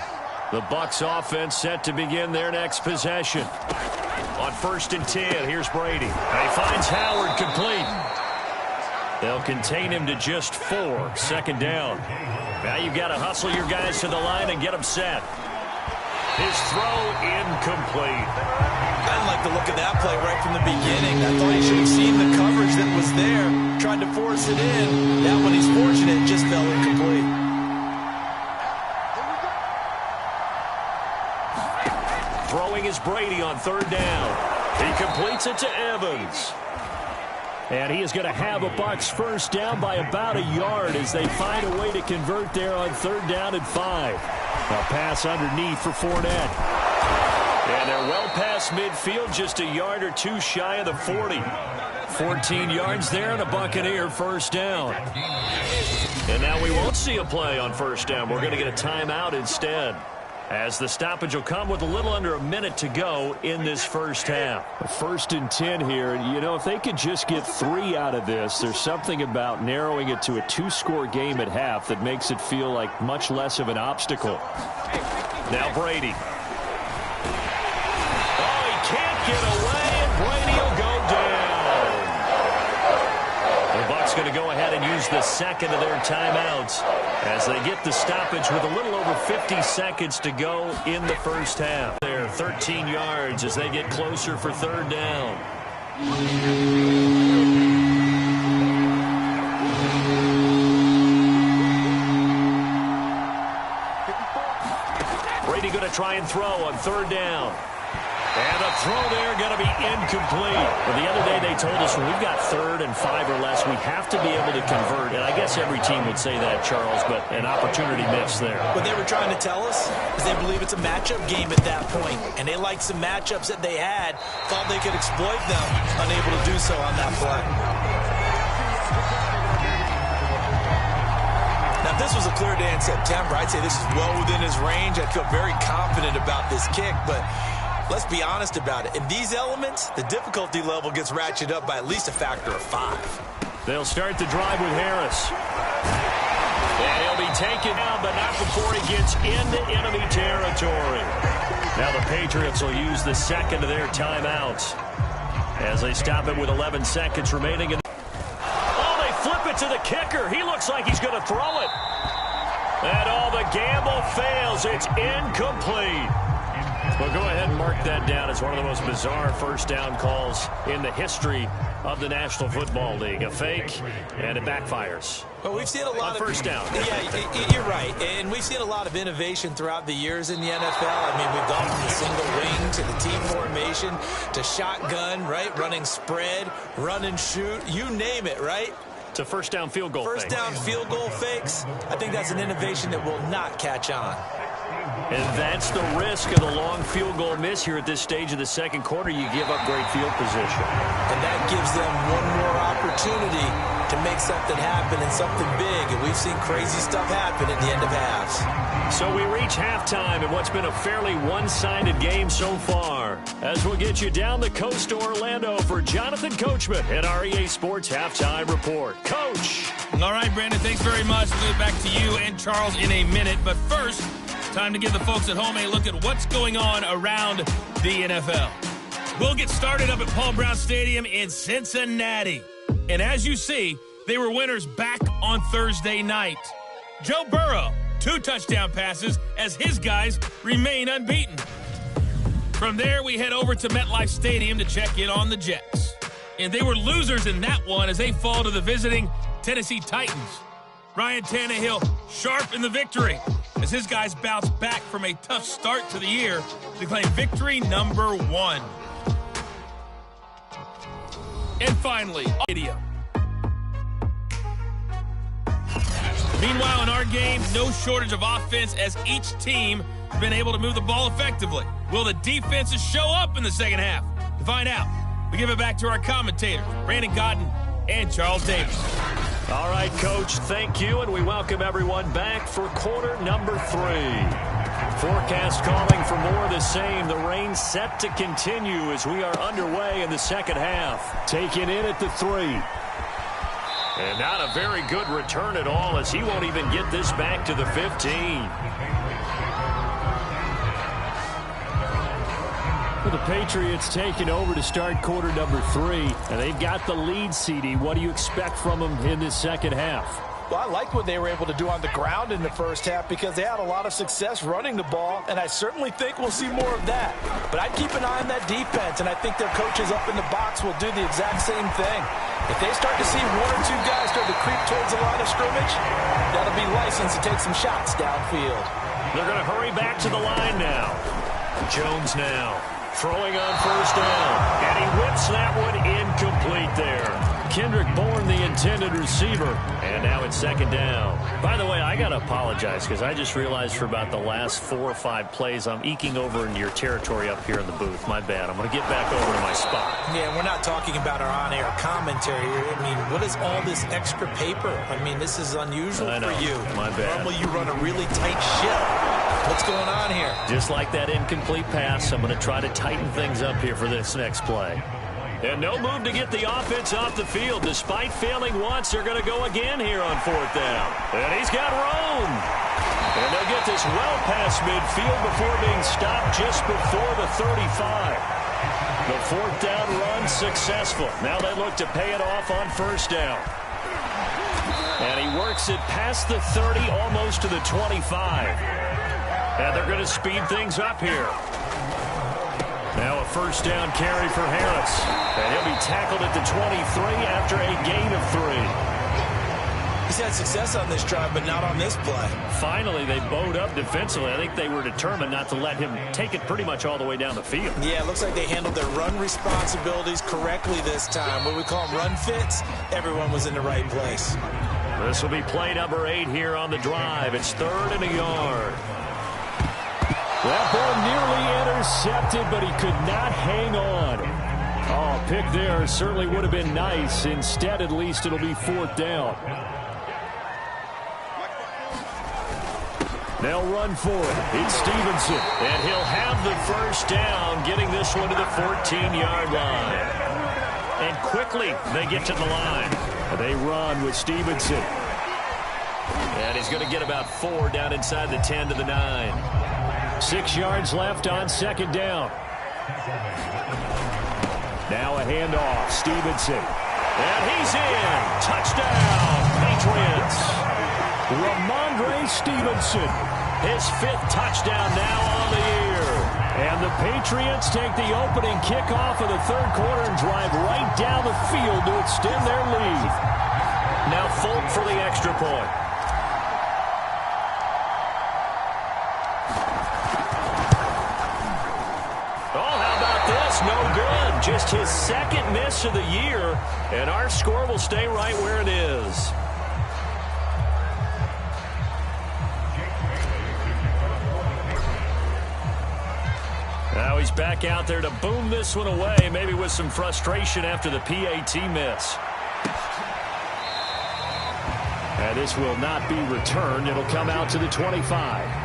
The Bucs offense set to begin their next possession. On 1st and 10, here's Brady. He finds Howard complete. They'll contain him to just 4. 2nd down. Now you've got to hustle your guys to the line and get them set. His throw incomplete. I didn't like the look of that play right from the beginning. I thought he should have seen the coverage that was there, tried to force it in. That one, he's fortunate, just fell incomplete. Throwing is Brady on 3rd down. He completes it to Evans. And he is going to have a Bucs first down by about a yard as they find a way to convert there on 3rd down and 5. A pass underneath for Fournette. And they're well past midfield, just a yard or 2 shy of the 40. 14 yards there and a Buccaneer first down. And now we won't see a play on 1st down. We're going to get a timeout instead, as the stoppage will come with a little under a minute to go in this first half. 1st and 10 here, and you know, if they could just get 3 out of this, there's something about narrowing it to a 2-score game at half that makes it feel like much less of an obstacle. Now Brady. Oh, he can't get away, and Brady will go down. The Bucs going to go ahead and use the 2nd of their timeouts as they get the stoppage with a little over 50 seconds to go in the first half. They're 13 yards as they get closer for 3rd down. Brady going to try and throw on 3rd down. And the throw there going to be incomplete. Well, the other day they told us when we've got 3rd and 5 or less, we have to be able to convert. And I guess every team would say that, Charles, but an opportunity missed there. What they were trying to tell us is they believe it's a matchup game at that point. And they liked some matchups that they had, thought they could exploit them, unable to do so on that play. Now, if this was a clear day in September, I'd say this is well within his range. I'd feel very confident about this kick, but let's be honest about it. In these elements, the difficulty level gets ratcheted up by at least a factor of 5. They'll start the drive with Harris. And he'll be taken down, but not before he gets into enemy territory. Now the Patriots will use the 2nd of their timeouts as they stop it with 11 seconds remaining. Oh, they flip it to the kicker. He looks like he's going to throw it. And all the gamble fails. It's incomplete. Well, go ahead and mark that down as one of the most bizarre first down calls in the history of the National Football League. A fake, and it backfires. Well, we've seen a lot of first down. Yeah, you're right. And we've seen a lot of innovation throughout the years in the NFL. I mean, we've gone from the single wing to the team formation to shotgun, right? Running spread, run and shoot, you name it, right? To first down field goal First down field goal fakes. I think that's an innovation that will not catch on. And that's the risk of the long field goal miss here at this stage of the second quarter. You give up great field position. And that gives them one more opportunity to make something happen and something big, and we've seen crazy stuff happen at the end of halves. So we reach halftime in what's been a fairly one-sided game so far. As we'll get you down the coast to Orlando for Jonathan Coachman at our EA Sports Halftime Report. Coach! All right, Brandon, thanks very much. We'll get back to you and Charles in a minute. But first, time to give the folks at home a look at what's going on around the NFL. We'll get started up at Paul Brown Stadium in Cincinnati. And as you see, they were winners back on Thursday night. Joe Burrow, 2 touchdown passes as his guys remain unbeaten. From there, we head over to MetLife Stadium to check in on the Jets. And they were losers in that one as they fall to the visiting Tennessee Titans. Ryan Tannehill sharp in the victory as his guys bounce back from a tough start to the year to claim victory number 1. And finally, video. Meanwhile, in our game, no shortage of offense as each team has been able to move the ball effectively. Will the defenses show up in the second half? To find out, we give it back to our commentators, Brandon Godden and Charles Davis. All right, Coach, thank you, and we welcome everyone back for quarter number 3. Forecast calling for more of the same. The rain set to continue as we are underway in the second half. Taken in at the 3. And not a very good return at all as he won't even get this back to the 15. Well, the Patriots taking over to start quarter number 3, and they've got the lead, CD. What do you expect from them in this second half? Well, I like what they were able to do on the ground in the first half because they had a lot of success running the ball, and I certainly think we'll see more of that. But I'd keep an eye on that defense, and I think their coaches up in the box will do the exact same thing. If they start to see 1 or 2 guys start to creep towards the line of scrimmage, that'll be license to take some shots downfield. They're going to hurry back to the line now. Jones now throwing on first down, and he whips that one incomplete there. Kendrick Bourne, the intended receiver, and now it's second down. By the way, I got to apologize because I just realized for about the last 4 or 5 plays I'm eking over into your territory up here in the booth. My bad. I'm going to get back over to my spot. Yeah, we're not talking about our on-air commentary here. I mean, what is all this extra paper? I mean, this is unusual for you. My bad. Normally you run a really tight ship. What's going on here? Just like that incomplete pass, I'm going to try to tighten things up here for this next play. And no move to get the offense off the field. Despite failing once, they're going to go again here on 4th down. And he's got room. And they'll get this well past midfield before being stopped just before the 35. The 4th down run successful. Now they look to pay it off on first down. And he works it past the 30, almost to the 25. And they're going to speed things up here. Now a first down carry for Harris. And he'll be tackled at the 23 after a gain of 3. He's had success on this drive, but not on this play. Finally, they bowed up defensively. I think they were determined not to let him take it pretty much all the way down the field. Yeah, it looks like they handled their run responsibilities correctly this time. What we call them run fits, everyone was in the right place. This will be play number 8 here on the drive. It's 3rd and a yard. That ball nearly intercepted, but he could not hang on. Oh, pick there certainly would have been nice. Instead, at least, it'll be 4th down. They'll run for it. It's Stevenson. And he'll have the first down, getting this one to the 14-yard line. And quickly, they get to the line. They run with Stevenson. And he's going to get about 4 down inside the 10 to the 9. 6 yards left on second down. Now a handoff. Stevenson. And he's in. Touchdown, Patriots. Ramondre Stevenson. His 5th touchdown now on the year. And the Patriots take the opening kickoff of the 3rd quarter and drive right down the field to extend their lead. Now Folk for the extra point. No good. Just his 2nd miss of the year, and our score will stay right where it is. Now he's back out there to boom this one away, maybe with some frustration after the PAT miss. And this will not be returned. It'll come out to the 25.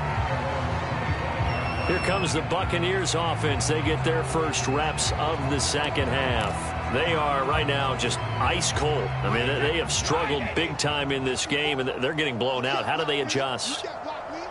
Here comes the Buccaneers offense. They get their first reps of the second half. They are right now just ice cold. I mean, they have struggled big time in this game, and they're getting blown out. How do they adjust?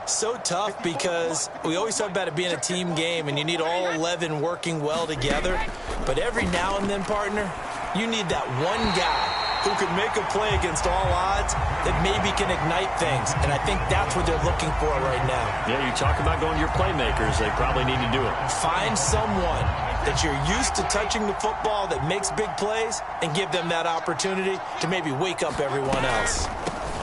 So tough, because we always talk about it being a team game, and you need all 11 working well together. But every now and then, partner, you need that one guy who can make a play against all odds that maybe can ignite things. And I think that's what they're looking for right now. Yeah, you talk about going to your playmakers. They probably need to do it. Find someone that you're used to touching the football that makes big plays and give them that opportunity to maybe wake up everyone else.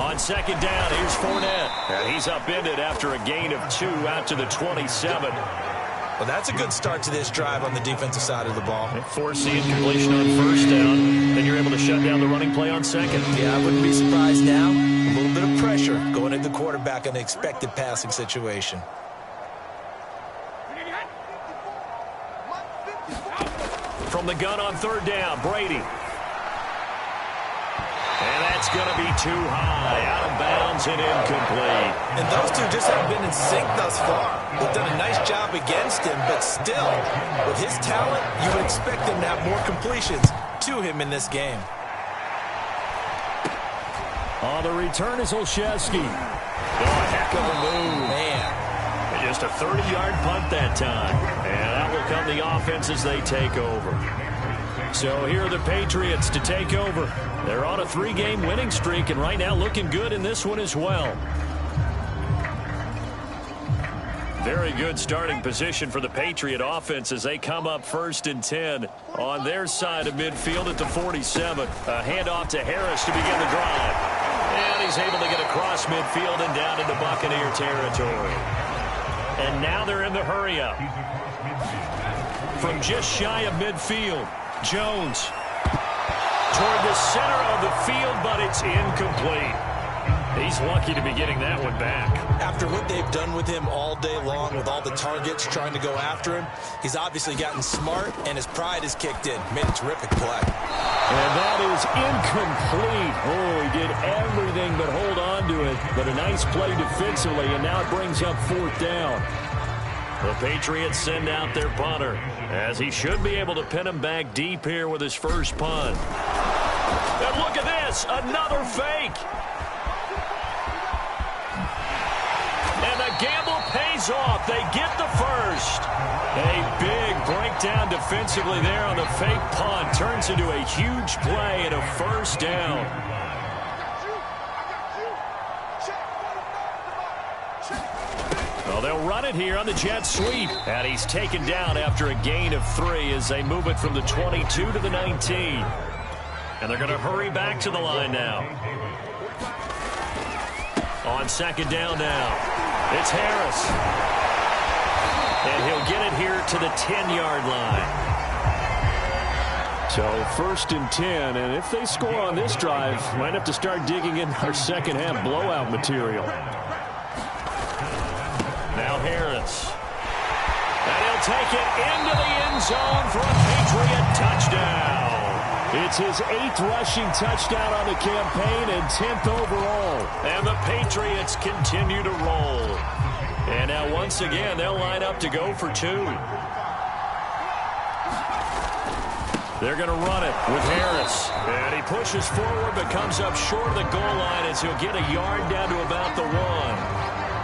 On second down, here's Fournette. And he's upended after a gain of 2 out to the 27. Well, that's a good start to this drive on the defensive side of the ball. Forcing completion on first down. Then you're able to shut down the running play on second. Yeah, I wouldn't be surprised now. A little bit of pressure going at the quarterback in an expected passing situation. From the gun on third down, Brady. And that's going to be too high. Out of bounds and incomplete. And those two just haven't been in sync thus far. They've done a nice job against him, but still, with his talent, you would expect him to have more completions to him in this game. On the return is Olszewski. Oh, a heck of a move. Man. And just a 30-yard punt that time. And out will come the offense as they take over. So here are the Patriots to take over. They're on a 3-game winning streak, and right now looking good in this one as well. Very good starting position for the Patriot offense as they come up 1st and 10 on their side of midfield at the 47. A handoff to Harris to begin the drive. And he's able to get across midfield and down into Buccaneer territory. And now they're in the hurry-up. From just shy of midfield, Jones toward the center of the field, but it's incomplete. He's lucky to be getting that one back. After what they've done with him all day long, with all the targets trying to go after him, he's obviously gotten smart, and his pride has kicked in. Made a terrific play. And that is incomplete. Oh, he did everything but hold on to it. But a nice play defensively, and now it brings up 4th down. The Patriots send out their punter, as he should be able to pin him back deep here with his first punt. And look at this, another fake. And the gamble pays off. They get the first. A big breakdown defensively there on the fake punt. Turns into a huge play and a first down. Well, they'll run it here on the jet sweep. And he's taken down after a gain of 3 as they move it from the 22 to the 19. And they're going to hurry back to the line now. On second down now. It's Harris. And he'll get it here to the 10-yard line. So 1st and 10, and if they score on this drive, might have to start digging in our second half blowout material. Now Harris. And he'll take it into the end zone for a Patriot touchdown. It's his 8th rushing touchdown on the campaign and 10th overall. And the Patriots continue to roll. And now once again, they'll line up to go for 2. They're going to run it with Harris. And he pushes forward but comes up short of the goal line as he'll get a yard down to about the 1.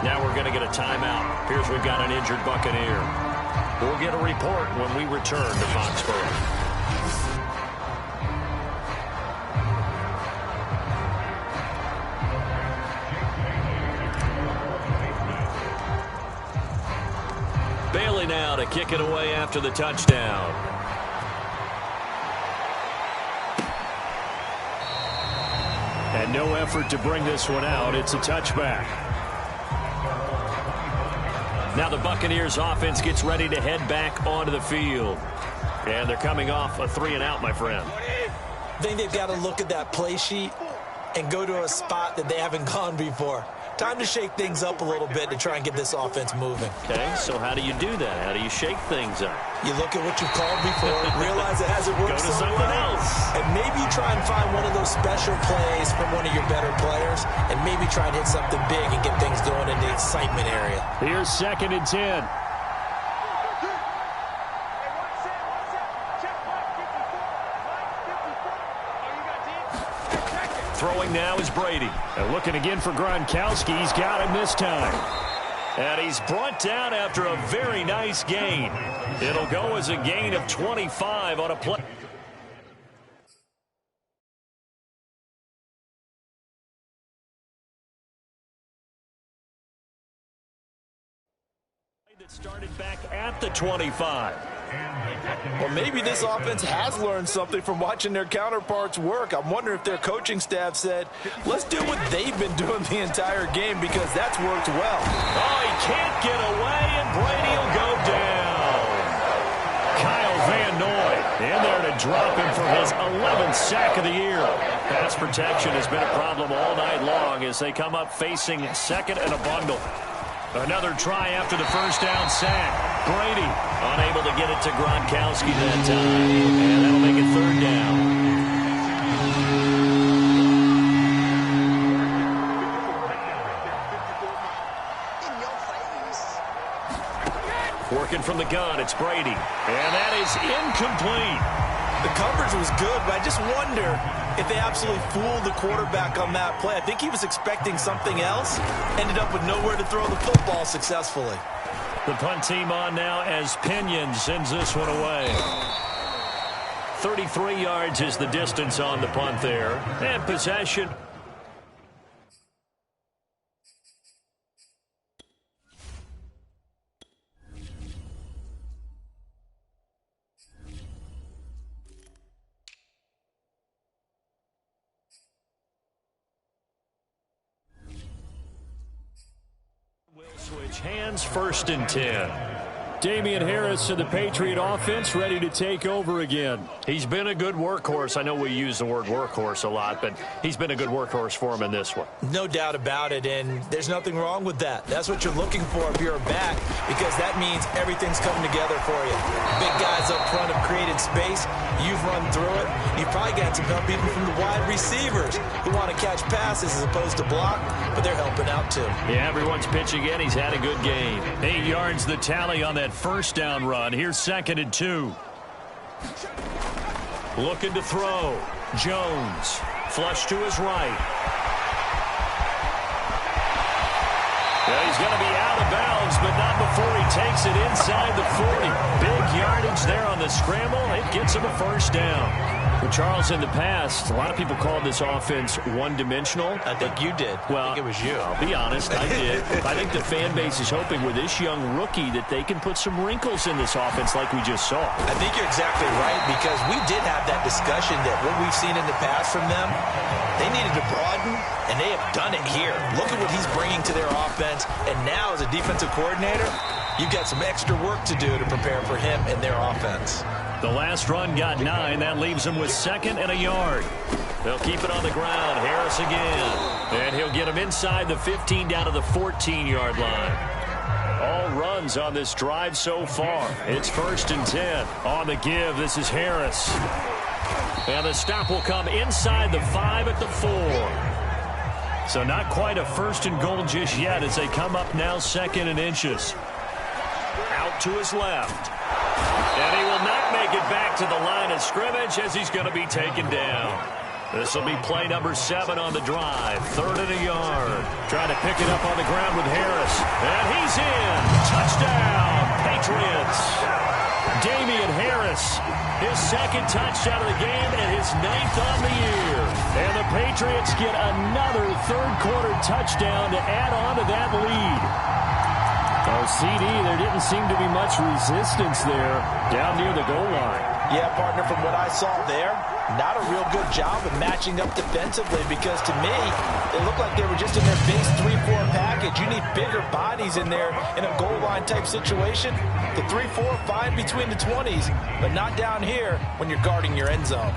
Now we're going to get a timeout. Here's we've got an injured Buccaneer. We'll get a report when we return to Foxborough. Bailey now to kick it away after the touchdown. And no effort to bring this one out. It's a touchback. Now the Buccaneers offense gets ready to head back onto the field. And they're coming off a 3-and-out, my friend. I think they've got to look at that play sheet and go to a spot that they haven't gone before. Time to shake things up a little bit to try and get this offense moving. Okay, so how do you do that? How do you shake things up? You look at what you've called before, realize it hasn't worked Go to so something well, else. and maybe try and find one of those special plays from one of your better players, and maybe try and hit something big and get things going in the excitement area. Here's 2nd and 10. Throwing now is Brady. And looking again for Gronkowski. He's got him this time. And he's brought down after a very nice gain. It'll go as a gain of 25 on a play. That started back at the 25. Well, maybe this offense has learned something from watching their counterparts work. I'm wondering if their coaching staff said, let's do what they've been doing the entire game, because that's worked well. Oh, he can't get away, and Brady will go down. Kyle Van Noy in there to drop him for his 11th sack of the year. Pass protection has been a problem all night long as they come up facing 2nd and a bundle. Another try after the first down sack. Brady unable to get it to Gronkowski that time. And that'll make it 3rd down. Working from the gun, it's Brady. And that is incomplete. The coverage was good, but I just wonder if they absolutely fooled the quarterback on that play. I think he was expecting something else. Ended up with nowhere to throw the football successfully. The punt team on now as Pinion sends this one away. 33 yards is the distance on the punt there. And possession. Switch hands, 1st and 10. Damian Harris to the Patriot offense, ready to take over again. He's been a good workhorse. I know we use the word workhorse a lot, but he's been a good workhorse for him in this one. No doubt about it, and there's nothing wrong with that. That's what you're looking for if you're a back, because that means everything's coming together for you. Big guys up front have created space. You've run through it. You've probably got some help even from the wide receivers who want to catch passes as opposed to block, but they're helping out too. Yeah, everyone's pitching in. He's had a good game. 8 yards the tally on that first down run. Here's 2nd and 2. Looking to throw. Jones. Flush to his right. Well, he's going to be out of bounds, but not before he takes it inside the 40. Big yardage there on the scramble. It gets him a 1st down. Well, Charles, in the past, a lot of people called this offense one-dimensional. I think you did. Well, I think it was you. I'll be honest, I did. I think the fan base is hoping with this young rookie that they can put some wrinkles in this offense like we just saw. I think you're exactly right, because we did have that discussion that what we've seen in the past from them, they needed to broaden, and they have done it here. Look at what he's bringing to their offense, and now as a defensive coordinator, you've got some extra work to do to prepare for him and their offense. The last run got 9. That leaves him with 2nd and a yard. They'll keep it on the ground. Harris again. And he'll get him inside the 15 down to the 14-yard line. All runs on this drive so far. It's 1st and 10. On the give, this is Harris. And the stop will come inside the 5 at the 4. So not quite a 1st and goal just yet as they come up now 2nd and inches. Out to his left. And he will not make it back to the line of scrimmage as he's going to be taken down. This will be play number 7 on the drive. 3rd and a yard. Trying to pick it up on the ground with Harris. And he's in. Touchdown, Patriots. Damian Harris, his 2nd touchdown of the game and his 9th on the year. And the Patriots get another 3rd quarter touchdown to add on to that lead. Oh, CD, there didn't seem to be much resistance there down near the goal line. Yeah, partner, from what I saw there, not a real good job of matching up defensively, because to me, it looked like they were just in their base 3-4 package. You need bigger bodies in there in a goal line type situation. The 3-4, fine between the 20s, but not down here when you're guarding your end zone.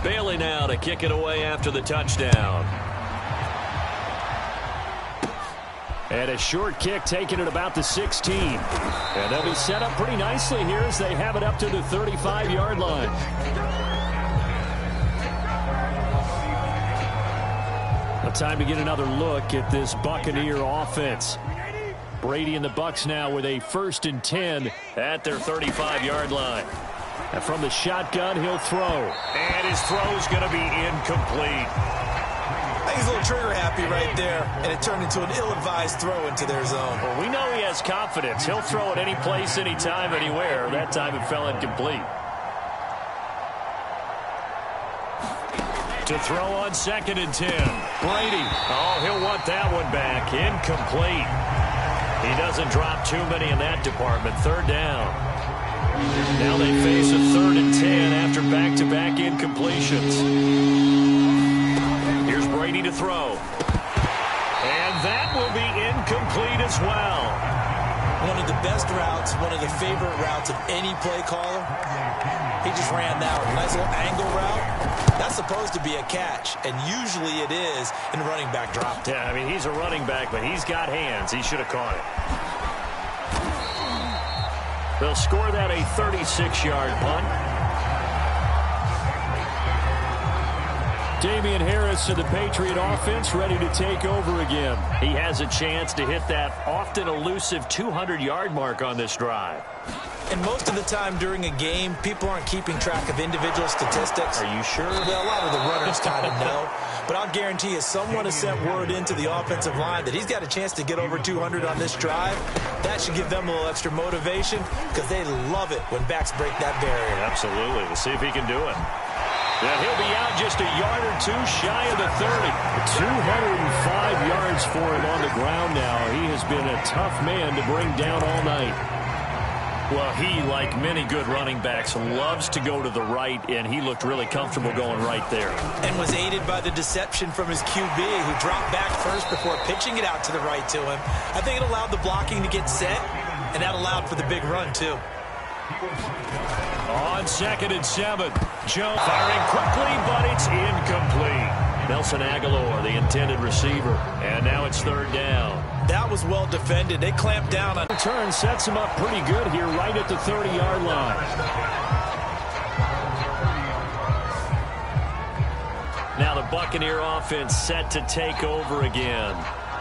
Bailey now to kick it away after the touchdown. And a short kick taken at about the 16. And they'll be set up pretty nicely here as they have it up to the 35-yard line. A time to get another look at this Buccaneer offense. Brady and the Bucs now with a 1st and 10 at their 35-yard line. And from the shotgun, he'll throw. And his throw's going to be incomplete. I think he's a little trigger happy right there, and it turned into an ill-advised throw into their zone. Well, we know he has confidence. He'll throw it any place, anytime, anywhere. That time it fell incomplete. To throw on 2nd and 10. Brady. Oh, he'll want that one back. Incomplete. He doesn't drop too many in that department. 3rd down. Now they face a 3rd and 10 after back-to-back incompletions. Here's Brady to throw. And that will be incomplete as well. One of the best routes, one of the favorite routes of any play caller. He just ran that nice little angle route. That's supposed to be a catch, and usually it is in running back drop. Yeah, I mean, he's a running back, but he's got hands. He should have caught it. They'll score that a 36-yard punt. Damian Harris of the Patriot offense ready to take over again. He has a chance to hit that often elusive 200-yard mark on this drive. And most of the time during a game, people aren't keeping track of individual statistics. Are you sure? Well, a lot of the runners kind of know. But I'll guarantee you someone has sent word into the offensive line that he's got a chance to get over 200 on this drive. That should give them a little extra motivation because they love it when backs break that barrier. Absolutely. We'll see if he can do it. And he'll be out just a yard or two shy of the 30. 205 yards for him on the ground now. He has been a tough man to bring down all night. Well, he, like many good running backs, loves to go to the right, and he looked really comfortable going right there. And was aided by the deception from his QB, who dropped back first before pitching it out to the right to him. I think it allowed the blocking to get set, and that allowed for the big run, too. On 2nd and 7, Joe firing quickly, but it's incomplete. Nelson Aguilar, the intended receiver, and now it's 3rd down. That was well defended. They clamped down on. Turn sets him up pretty good here, right at the 30-yard line. Now the Buccaneer offense set to take over again.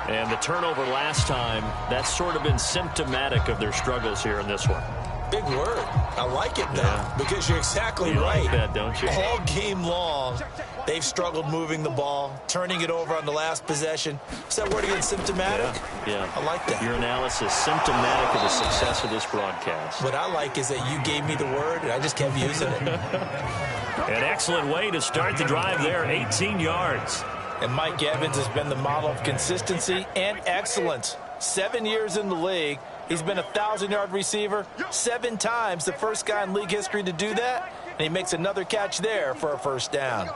And the turnover last time, that's sort of been symptomatic of their struggles here in this one. Big word. I like it, though, because you're exactly right. You like that, don't you? All game long, they've struggled moving the ball, turning it over on the last possession. Is that word again, symptomatic? Yeah. I like that. Your analysis, symptomatic of the success of this broadcast. What I like is that you gave me the word, and I just kept using it. An excellent way to start the drive there, 18 yards. And Mike Evans has been the model of consistency and excellence. 7 years in the league. He's been a 1,000-yard receiver 7 times, the first guy in league history to do that. And he makes another catch there for a 1st down.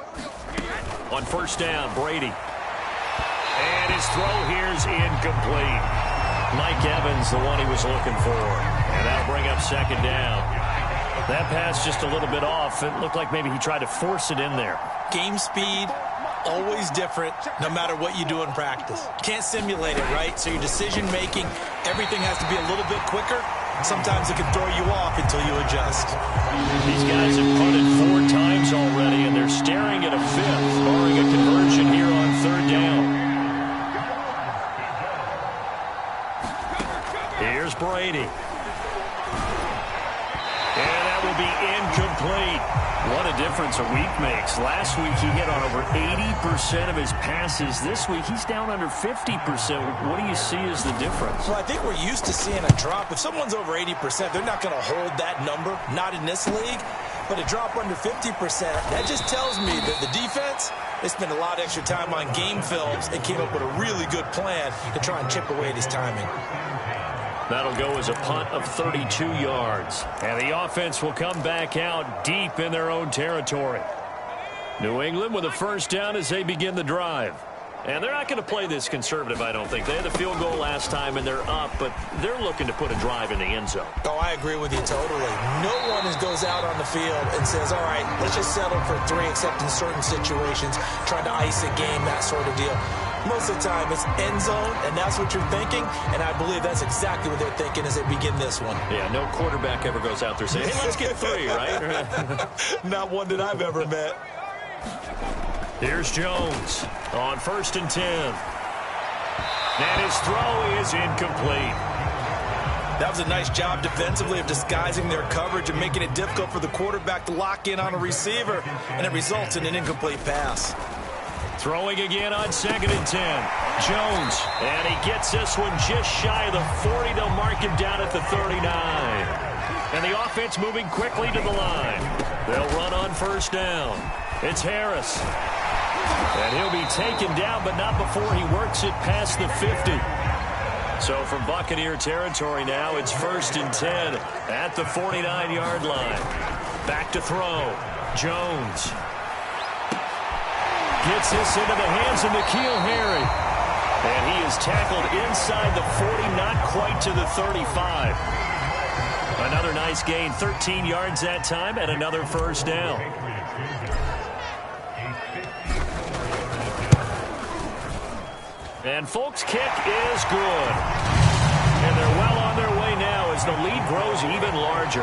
On 1st down, Brady. And his throw here's incomplete. Mike Evans, the one he was looking for. And that'll bring up 2nd down. That pass just a little bit off. It looked like maybe he tried to force it in there. Game speed, always different, no matter what you do in practice. Can't simulate it, right? So your decision-making, everything has to be a little bit quicker. Sometimes it can throw you off until you adjust. These guys have punted 4 times already, and they're staring at a 5th, barring a conversion here on 3rd down. Here's Brady. And that will be incomplete. What a difference a week makes. Last week he hit on over 80% of his passes. This week he's down under 50%. What do you see as the difference? Well, I think we're used to seeing a drop. If someone's over 80%, they're not going to hold that number, not in this league. But a drop under 50%, that just tells me that the defense, they spent a lot of extra time on game films and came up with a really good plan to try and chip away at his timing. That'll go as a punt of 32 yards. And the offense will come back out deep in their own territory. New England with a 1st down as they begin the drive. And they're not going to play this conservative, I don't think. They had the field goal last time, and they're up, but they're looking to put a drive in the end zone. Oh, I agree with you totally. No one goes out on the field and says, all right, let's just settle for 3, except in certain situations, trying to ice a game, that sort of deal. Most of the time, it's end zone, and that's what you're thinking, and I believe that's exactly what they're thinking as they begin this one. Yeah, no quarterback ever goes out there saying, hey, let's get 3, right? Not one that I've ever met. Here's Jones on 1st and 10. And his throw is incomplete. That was a nice job defensively of disguising their coverage and making it difficult for the quarterback to lock in on a receiver, and it results in an incomplete pass. Throwing again on 2nd and 10. Jones, and he gets this one just shy of the 40. They'll mark him down at the 39. And the offense moving quickly to the line. They'll run on 1st down. It's Harris. And he'll be taken down, but not before he works it past the 50. So from Buccaneer territory now, it's 1st and 10 at the 49-yard line. Back to throw. Jones gets this into the hands of N'Keal Harry. And he is tackled inside the 40, not quite to the 35. Another nice gain, 13 yards that time, and another 1st down. And Folk's kick is good. And they're well on their way now as the lead grows even larger.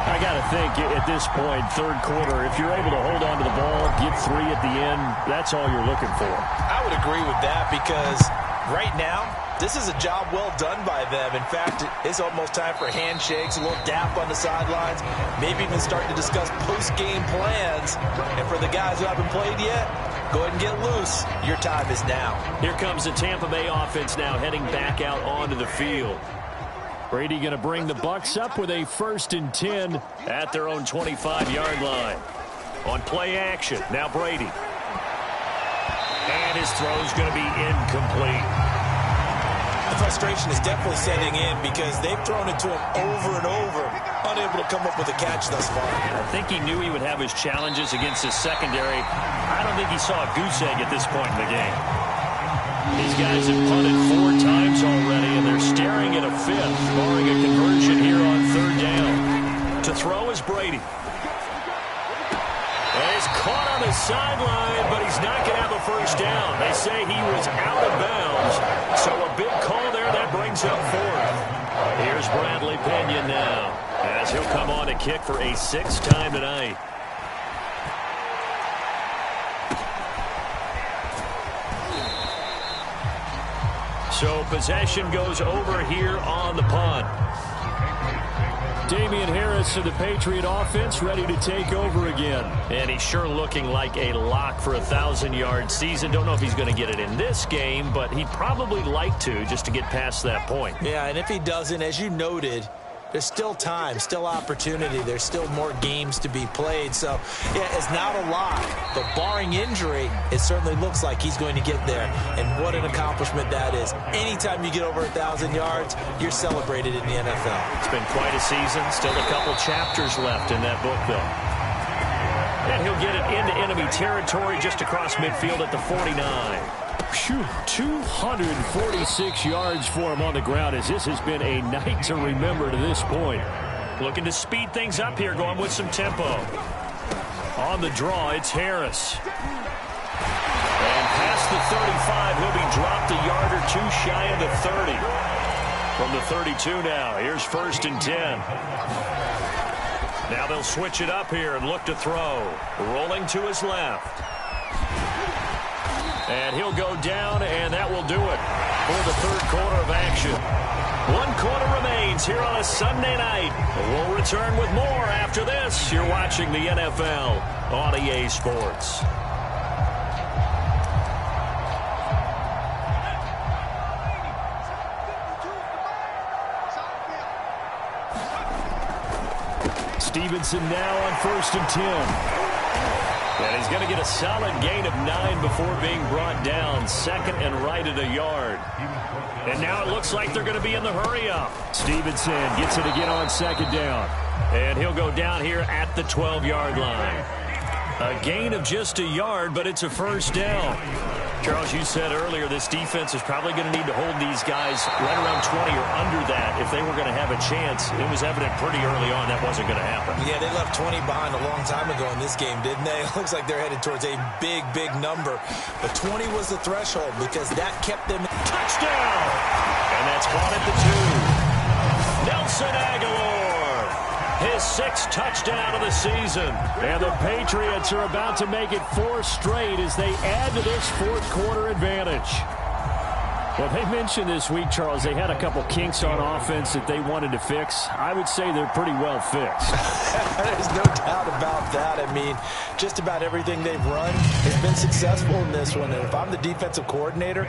I got to think at this point, 3rd quarter, if you're able to hold on to the ball, get 3 at the end, that's all you're looking for. I would agree with that because right now, this is a job well done by them. In fact, it's almost time for handshakes, a little dap on the sidelines, maybe even start to discuss post-game plans. And for the guys who haven't played yet, go ahead and get loose. Your time is now. Here comes the Tampa Bay offense now heading back out onto the field. Brady going to bring the Bucs up with a 1st and 10 at their own 25-yard line. On play action, now Brady. And his throw's going to be incomplete. The frustration is definitely setting in because they've thrown it to him over and over, unable to come up with a catch thus far. I think he knew he would have his challenges against his secondary. I don't think he saw a goose egg at this point in the game. These guys have punted 4 times already, and they're staring at a 5th, barring a conversion here on 3rd down. To throw is Brady. And he's caught on the sideline, but he's not going to have a 1st down. They say he was out of bounds, so a big call there that brings up 4th. Here's Bradley Pinion now, as he'll come on to kick for a 6th time tonight. So possession goes over here on the punt. Damian Harris of the Patriot offense ready to take over again. And he's sure looking like a lock for a 1,000-yard season. Don't know if he's going to get it in this game, but he'd probably like to just to get past that point. Yeah, and if he doesn't, as you noted, there's still time, still opportunity. There's still more games to be played. So, yeah, it's not a lock. But barring injury, it certainly looks like he's going to get there. And what an accomplishment that is. Anytime you get over 1,000 yards, you're celebrated in the NFL. It's been quite a season. Still a couple chapters left in that book, though. And he'll get it into enemy territory just across midfield at the 49. Phew, 246 yards for him on the ground as this has been a night to remember to this point. Looking to speed things up here, going with some tempo. On the draw, it's Harris. And past the 35, he'll be dropped a yard or 2 shy of the 30. From the 32 now, here's 1st and 10. Now they'll switch it up here and look to throw. Rolling to his left. And he'll go down, and that will do it for the 3rd quarter of action. 1 quarter remains here on a Sunday night. We'll return with more after this. You're watching the NFL on EA Sports. Stevenson now on 1st and 10. And he's going to get a solid gain of 9 before being brought down. 2nd and right at a yard. And now it looks like they're going to be in the hurry-up. Stevenson gets it again on 2nd down. And he'll go down here at the 12-yard line. A gain of just a yard, but it's a first down. Charles, you said earlier this defense is probably going to need to hold these guys right around 20 or under that if they were going to have a chance. It was evident pretty early on that wasn't going to happen. Yeah, they left 20 behind a long time ago in this game, didn't they? It looks like they're headed towards a big, big number. But 20 was the threshold because that kept them. Touchdown! And that's caught at the 2. Nelson Aguilar. His 6th touchdown of the season. And the Patriots are about to make it 4 straight as they add to this fourth-quarter advantage. Well, they mentioned this week, Charles, they had a couple kinks on offense that they wanted to fix. I would say they're pretty well fixed. There's no doubt about that. I mean, just about everything they've run has been successful in this one. And if I'm the defensive coordinator,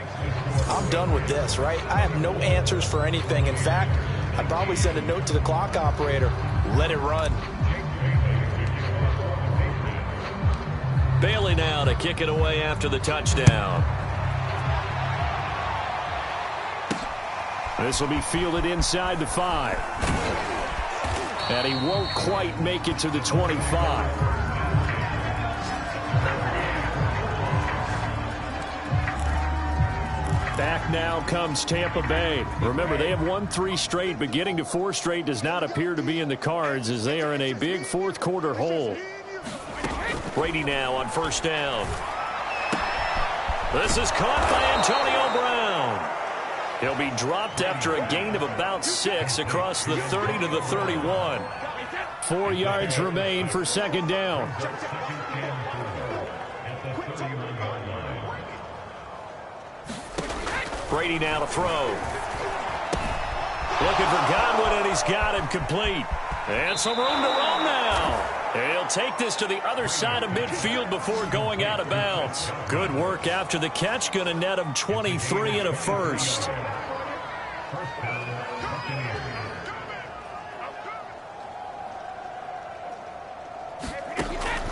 I'm done with this, right? I have no answers for anything. In fact, I'd probably send a note to the clock operator. Let it run. Bailey now to kick it away after the touchdown. This will be fielded inside the 5. And he won't quite make it to the 25. Back now comes Tampa Bay. Remember, they have won 3 straight, but getting to 4 straight does not appear to be in the cards as they are in a big fourth-quarter hole. Brady now on first down. This is caught by Antonio Brown. He'll be dropped after a gain of about 6 across the 30 to the 31. 4 yards remain for second down. Brady now to throw. Looking for Godwin, and he's got him complete. And some room to run now. He'll take this to the other side of midfield before going out of bounds. Good work after the catch. Going to net him 23 and a first.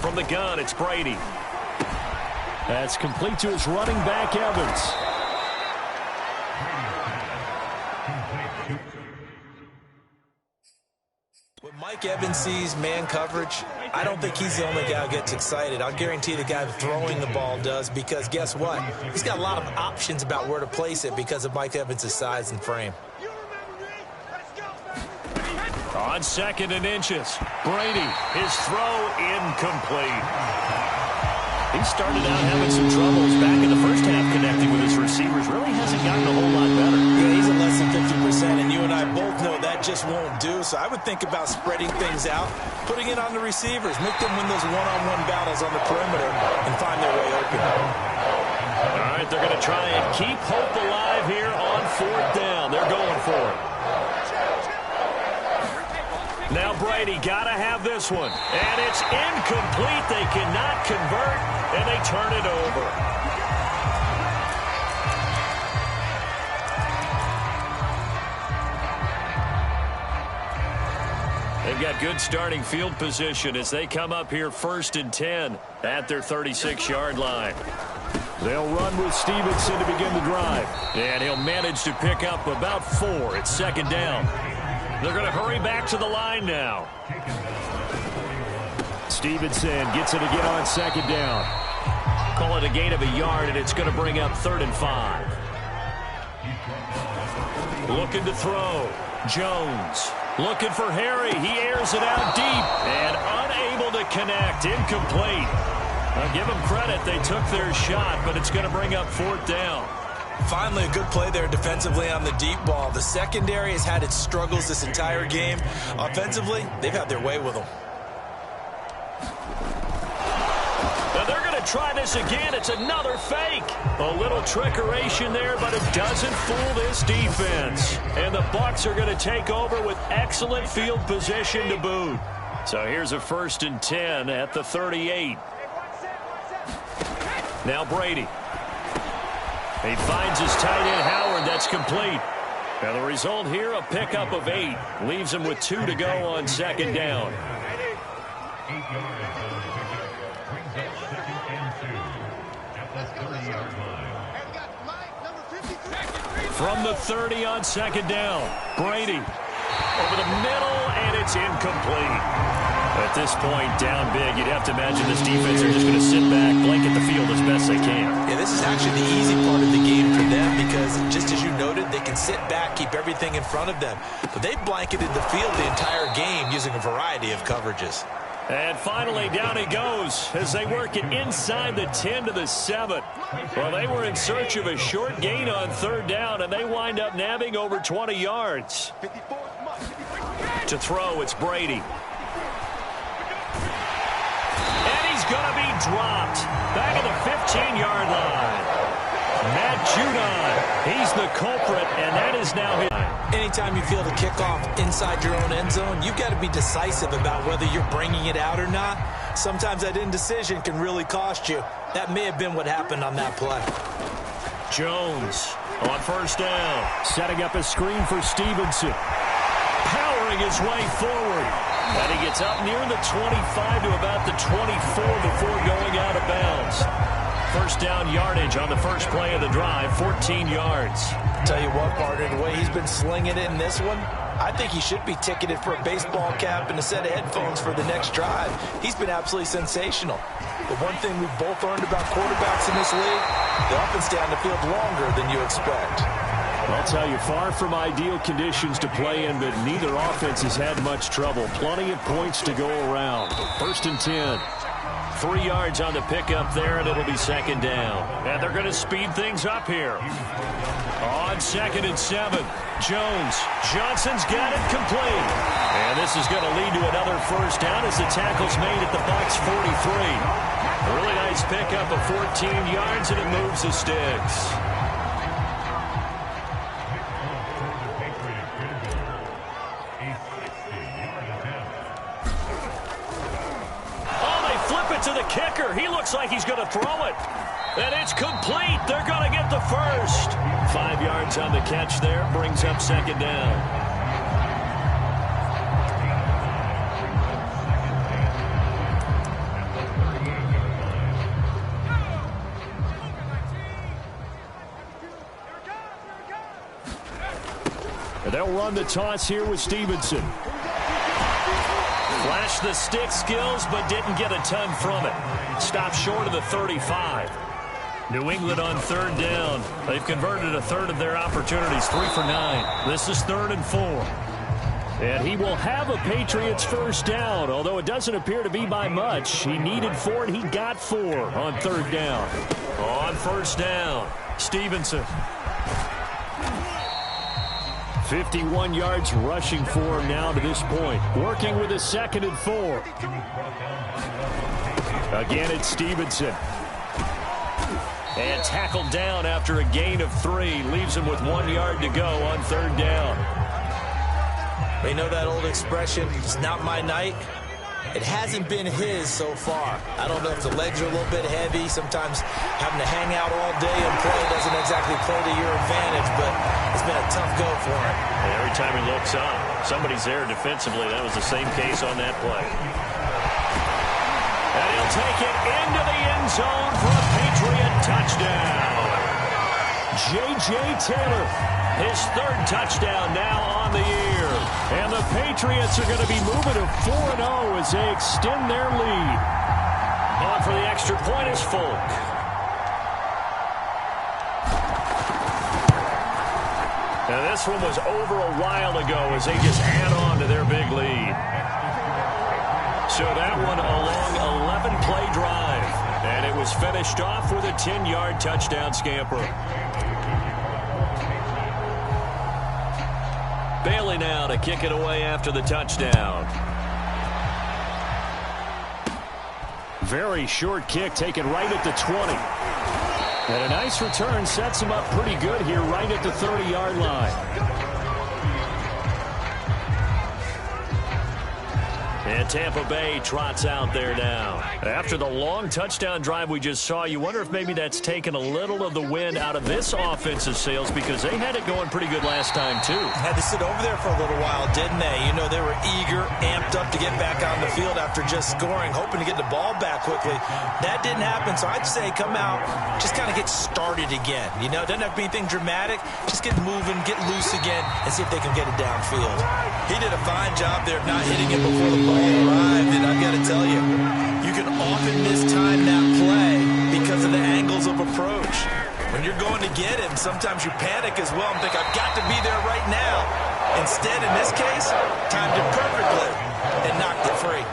From the gun, it's Brady. That's complete to his running back, Evans. When Mike Evans sees man coverage, I don't think he's the only guy who gets excited. I'll guarantee the guy throwing the ball does, because guess what? He's got a lot of options about where to place it because of Mike Evans' size and frame. On 2nd and inches, Brady, his throw incomplete. He started out having some troubles back in the first half connecting with his receivers. Really hasn't gotten a whole lot better. Yeah, he's at less than 50%, and you and I both know that just won't do. So I would think about spreading things out, putting it on the receivers, make them win those one-on-one battles on the perimeter, and find their way open. All right, they're going to try and keep hope alive here on 4th down. They're going for it. Now Brady got to have this one. And it's incomplete. They cannot convert, and they turn it over. They've got good starting field position as they come up here 1st and 10 at their 36-yard line. They'll run with Stevenson to begin the drive. And he'll manage to pick up about 4. It's 2nd down. They're going to hurry back to the line now. Stevenson gets it again on 2nd down. Call it a gain of a yard, and it's going to bring up 3rd and 5. Looking to throw. Jones. Looking for Harry. He airs it out deep and unable to connect. Incomplete. I'll give them credit. They took their shot, but it's going to bring up 4th down. Finally, a good play there defensively on the deep ball. The secondary has had its struggles this entire game. Offensively, they've had their way with them. Now they're going to try this again. It's another fake. A little trickeration there, but it doesn't fool this defense. And the Bucs are going to take over with excellent field position to boot. So here's a 1st and 10 at the 38. Now Brady. He finds his tight end, Howard. That's complete. Now the result here, a pickup of 8. Leaves him with 2 to go on 2nd down. From the 30 on 2nd down, Brady over the middle, and it's incomplete. At this point, down big, you'd have to imagine this defense are just going to sit back, blanket the field as best they can. Yeah, this is actually the easy part of the game for them because, just as you noted, they can sit back, keep everything in front of them. But they blanketed the field the entire game using a variety of coverages. And finally, down he goes as they work it inside the 10 to the 7. Well, they were in search of a short gain on third down, and they wind up nabbing over 20 yards. To throw, it's Brady. And he's going to be dropped back at the 15-yard line. Matt Judon, he's the culprit, and that is now his. Anytime you field a kickoff inside your own end zone, you've got to be decisive about whether you're bringing it out or not. Sometimes that indecision can really cost you. That may have been what happened on that play. Jones on first down, setting up a screen for Stevenson. Powering his way forward. And he gets up near the 25 to about the 24 before going out of bounds. First down yardage on the first play of the drive, 14 yards. Tell you what, partner, the way he's been slinging it in this one, I think he should be ticketed for a baseball cap and a set of headphones for the next drive. He's been absolutely sensational. The one thing we've both learned about quarterbacks in this league, they often stay on the field longer than you expect. I'll tell you, far from ideal conditions to play in, but neither offense has had much trouble. Plenty of points to go around. First and 10. 3 yards on the pickup there, and it'll be second down. And they're going to speed things up here. On second and 7, Jones. Johnson's got it complete. And this is going to lead to another first down as the tackle's made at the Bucs 43. A really nice pickup of 14 yards, and it moves the sticks. To the kicker. He looks like he's going to throw it. And it's complete. They're going to get the first. 5 yards on the catch there. Brings up second down. And they'll run the toss here with Stevenson. Flashed the stick skills, but didn't get a ton from it. Stopped short of the 35. New England on third down. They've converted a third of their opportunities, 3 for 9. This is 3rd and 4. And he will have a Patriots first down, although it doesn't appear to be by much. He needed 4, and he got 4 on third down. On first down, Stevenson. 51 yards rushing for him now to this point. Working with a 2nd and 4. Again, it's Stevenson. And tackled down after a gain of 3. Leaves him with 1 yard to go on third down. They know that old expression, it's not my night. It hasn't been his so far. I don't know if the legs are a little bit heavy. Sometimes having to hang out all day and play doesn't exactly play to your advantage, but it's been a tough go for him. And every time he looks up, somebody's there defensively. That was the same case on that play. And he'll take it into the end zone for a Patriot touchdown. J.J. Taylor, his 3rd touchdown now on the year. And the Patriots are going to be moving to 4-0 as they extend their lead. On for the extra point is Folk. Now this one was over a while ago as they just add on to their big lead. So that one a long 11-play drive. And it was finished off with a 10-yard touchdown scamper. Bailey now to kick it away after the touchdown. Very short kick taken right at the 20. And a nice return sets him up pretty good here right at the 30-yard line. And Tampa Bay trots out there now. After the long touchdown drive we just saw, you wonder if maybe that's taken a little of the wind out of this offensive sails because they had it going pretty good last time, too. Had to sit over there for a little while, didn't they? You know, they were eager, amped up to get back on the field after just scoring, hoping to get the ball back quickly. That didn't happen, so I'd say come out, just kind of get started again. You know, it doesn't have to be anything dramatic. Just get moving, get loose again, and see if they can get it downfield. He did a fine job there of not hitting it before the ball arrived, and I've got to tell you, you can often mistime that play because of the angles of approach. When you're going to get him, sometimes you panic as well and think, I've got to be there right now. Instead, in this case, timed it perfectly and knocked it free.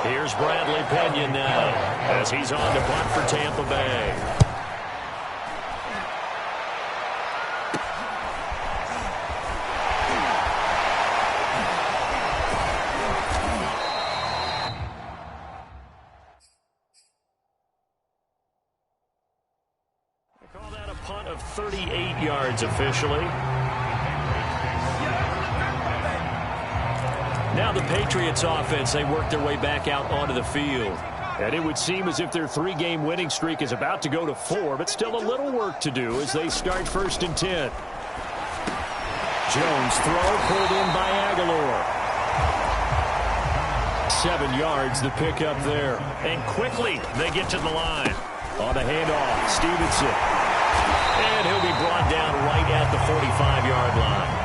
Here's Bradley Pinion now as he's on to punt for Tampa Bay. They call that a punt of 38 yards officially. Now the Patriots offense, they work their way back out onto the field. And it would seem as if their three-game winning streak is about to go to 4, but still a little work to do as they start 1st and 10. Jones throw pulled in by Aguilar. 7 yards the pickup there. And quickly they get to the line. On the handoff, Stevenson. And he'll be brought down right at the 45-yard line.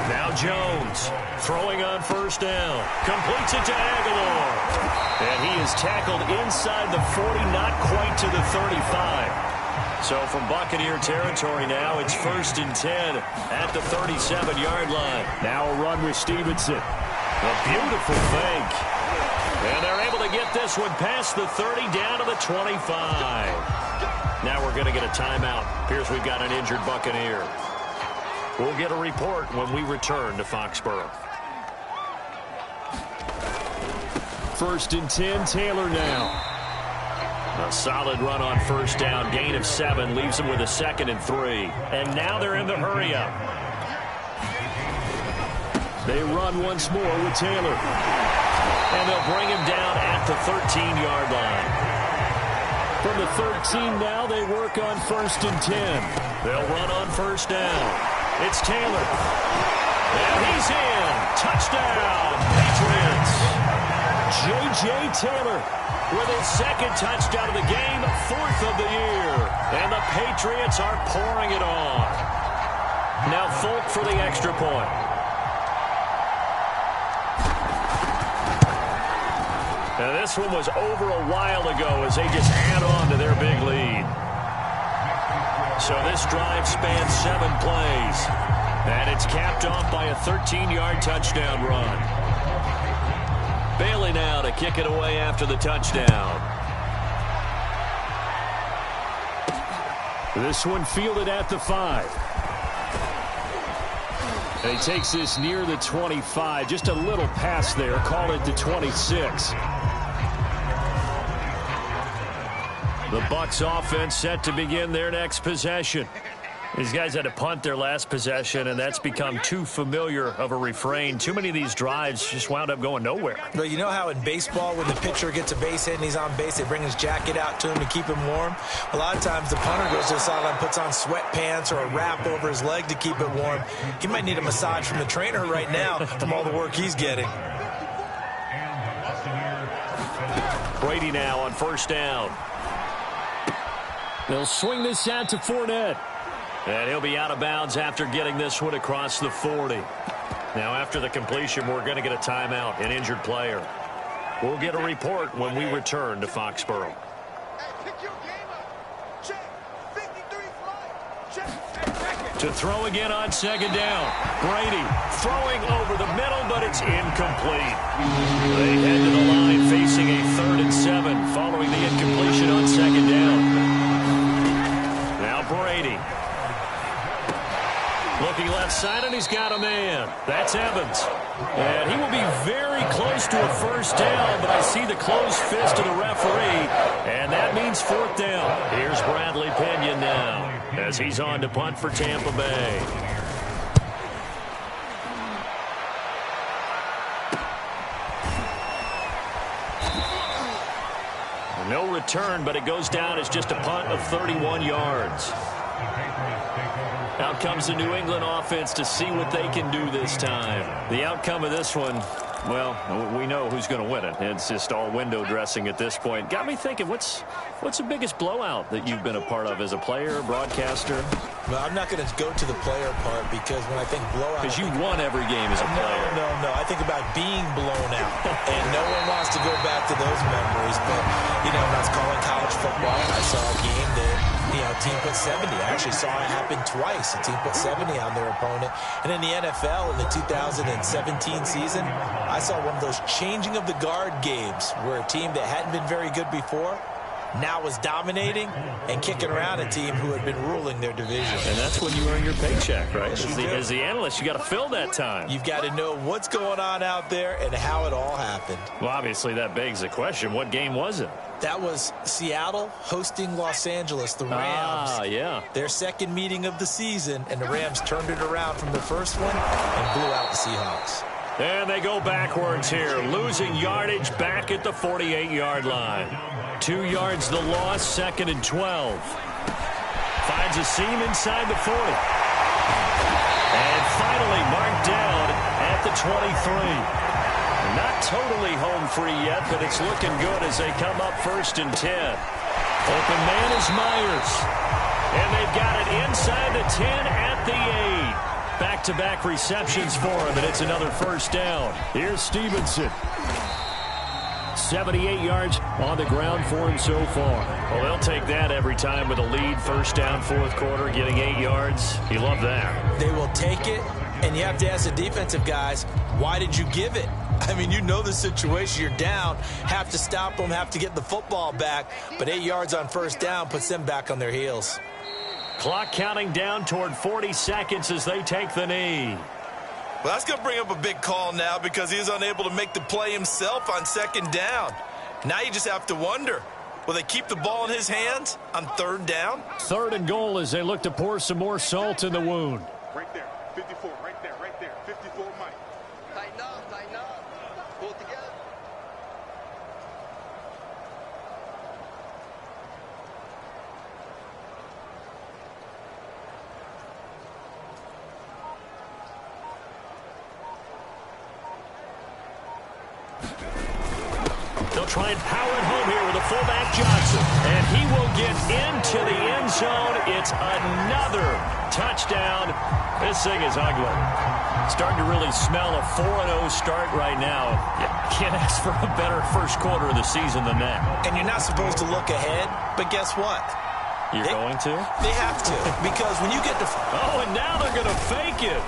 Now Jones throwing on 1st down. Completes it to Aguilar. And he is tackled inside the 40, not quite to the 35. So from Buccaneer territory now, it's 1st and 10 at the 37-yard line. Now a run with Stevenson. A beautiful fake. And they're able to get this one past the 30 down to the 25. Now we're going to get a timeout. Appears we've got an injured Buccaneer. We'll get a report when we return to Foxborough. 1st and 10, Taylor now. A solid run on 1st down, gain of 7, leaves them with a 2nd and 3. And now they're in the hurry-up. They run once more with Taylor. And they'll bring him down at the 13-yard line. From the 13 now, they work on 1st and 10. They'll run on 1st down. It's Taylor. And he's in. Touchdown, Patriots. J.J. Taylor with his 2nd touchdown of the game, 4th of the year. And the Patriots are pouring it on. Now Folk for the extra point. Now this one was over a while ago as they just add on to their big lead. So this drive spans 7 plays. And it's capped off by a 13-yard touchdown run. Bailey now to kick it away after the touchdown. This one fielded at the 5. And he takes this near the 25. Just a little pass there. Call it the 26. The Bucs offense set to begin their next possession. These guys had to punt their last possession, and that's become too familiar of a refrain. Too many of these drives just wound up going nowhere. But you know how in baseball, when the pitcher gets a base hit and he's on base, they bring his jacket out to him to keep him warm? A lot of times the punter goes to the sideline, puts on sweatpants or a wrap over his leg to keep it warm. He might need a massage from the trainer right now from all the work he's getting. Brady now on 1st down. They'll swing this out to Fornite. And he'll be out of bounds after getting this one across the 40. Now after the completion, we're going to get a timeout, an injured player. We'll get a report when we return to Foxborough. To throw again on 2nd down. Brady throwing over the middle, but it's incomplete. They head to the line facing a 3rd and 7 following the incompletion on 2nd down. Now Brady. Looking left side, and he's got a man. That's Evans. And he will be very close to a 1st down, but I see the closed fist of the referee, and that means 4th down. Here's Bradley Pinion now as he's on to punt for Tampa Bay. No return, but it goes down as just a punt of 31 yards. Out comes the New England offense to see what they can do this time. The outcome of this one, Well, we know who's going to win it. It's just all window dressing at this point. Got me thinking, what's the biggest blowout that you've been a part of as a player, broadcaster? Well, I'm not going to go to the player part because when I think blowout... Because you won every game as a player. No. I think about being blown out. And no one wants to go back to those memories. But, when I was calling college football, I saw a game that, a team put 70. I actually saw it happen twice. A team put 70 on their opponent. And in the NFL, in the 2017 season, I saw one of those changing of the guard games where a team that hadn't been very good before now was dominating and kicking around a team who had been ruling their division. And that's when you earn your paycheck, right? As the analyst, you got to fill that time. You've got to know what's going on out there and how it all happened. Well, obviously, that begs the question, what game was it? That was Seattle hosting Los Angeles, the Rams. Yeah. Their second meeting of the season, and the Rams turned it around from the first one and blew out the Seahawks. And they go backwards here, losing yardage back at the 48-yard line. 2 yards the loss, 2nd and 12. Finds a seam inside the 40. And finally marked down at the 23. Not totally home free yet, but it's looking good as they come up 1st and 10. Open man is Myers. And they've got it inside the 10 at the 8. Back-to-back receptions for him, and it's another 1st down. Here's Stevenson. 78 yards on the ground for him so far. Well, they'll take that every time with a lead. 1st down, 4th quarter, getting 8 yards. You love that. They will take it, and you have to ask the defensive guys, why did you give it? I mean, you know the situation. You're down, have to stop them, have to get the football back, but 8 yards on 1st down puts them back on their heels. Clock counting down toward 40 seconds as they take the knee. Well, that's going to bring up a big call now because he was unable to make the play himself on 2nd down. Now you just have to wonder, will they keep the ball in his hands on 3rd down? 3rd and goal as they look to pour some more salt in the wound. Right there, 54, right there, 54, Mike. Tighten up, pull it together. They'll try and power it home here with a fullback Johnson. And he will get into the end zone. It's another touchdown. This thing is ugly. Starting to really smell a 4-0 start right now. You can't ask for a better 1st quarter of the season than that. And you're not supposed to look ahead, but guess what? You're going to? They have to, because when you get to... Oh, and now they're going to fake it.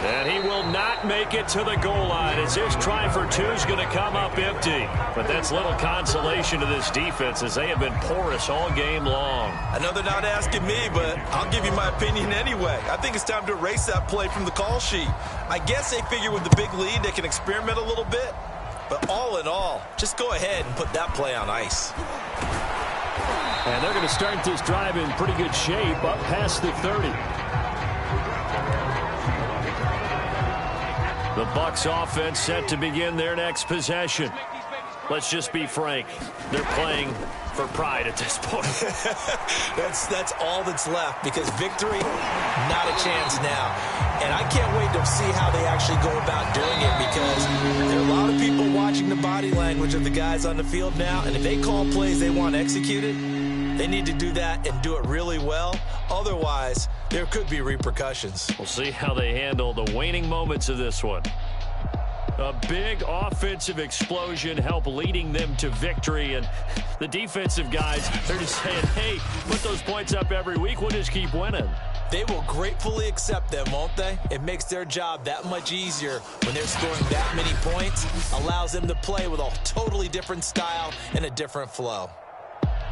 And he will not make it to the goal line as his try for 2 is going to come up empty. But that's little consolation to this defense as they have been porous all game long. I know they're not asking me, but I'll give you my opinion anyway. I think it's time to erase that play from the call sheet. I guess they figure with the big lead they can experiment a little bit. But all in all, just go ahead and put that play on ice. And they're going to start this drive in pretty good shape up past the 30. The Bucs offense set to begin their next possession. Let's just be frank. They're playing for pride at this point. That's all that's left because victory, not a chance now. And I can't wait to see how they actually go about doing it because there are a lot of people watching the body language of the guys on the field now. And if they call plays they want executed, they need to do that and do it really well. Otherwise, there could be repercussions. We'll see how they handle the waning moments of this one. A big offensive explosion help leading them to victory. And the defensive guys, they're just saying, hey, put those points up every week. We'll just keep winning. They will gratefully accept them, won't they? It makes their job that much easier when they're scoring that many points. Allows them to play with a totally different style and a different flow.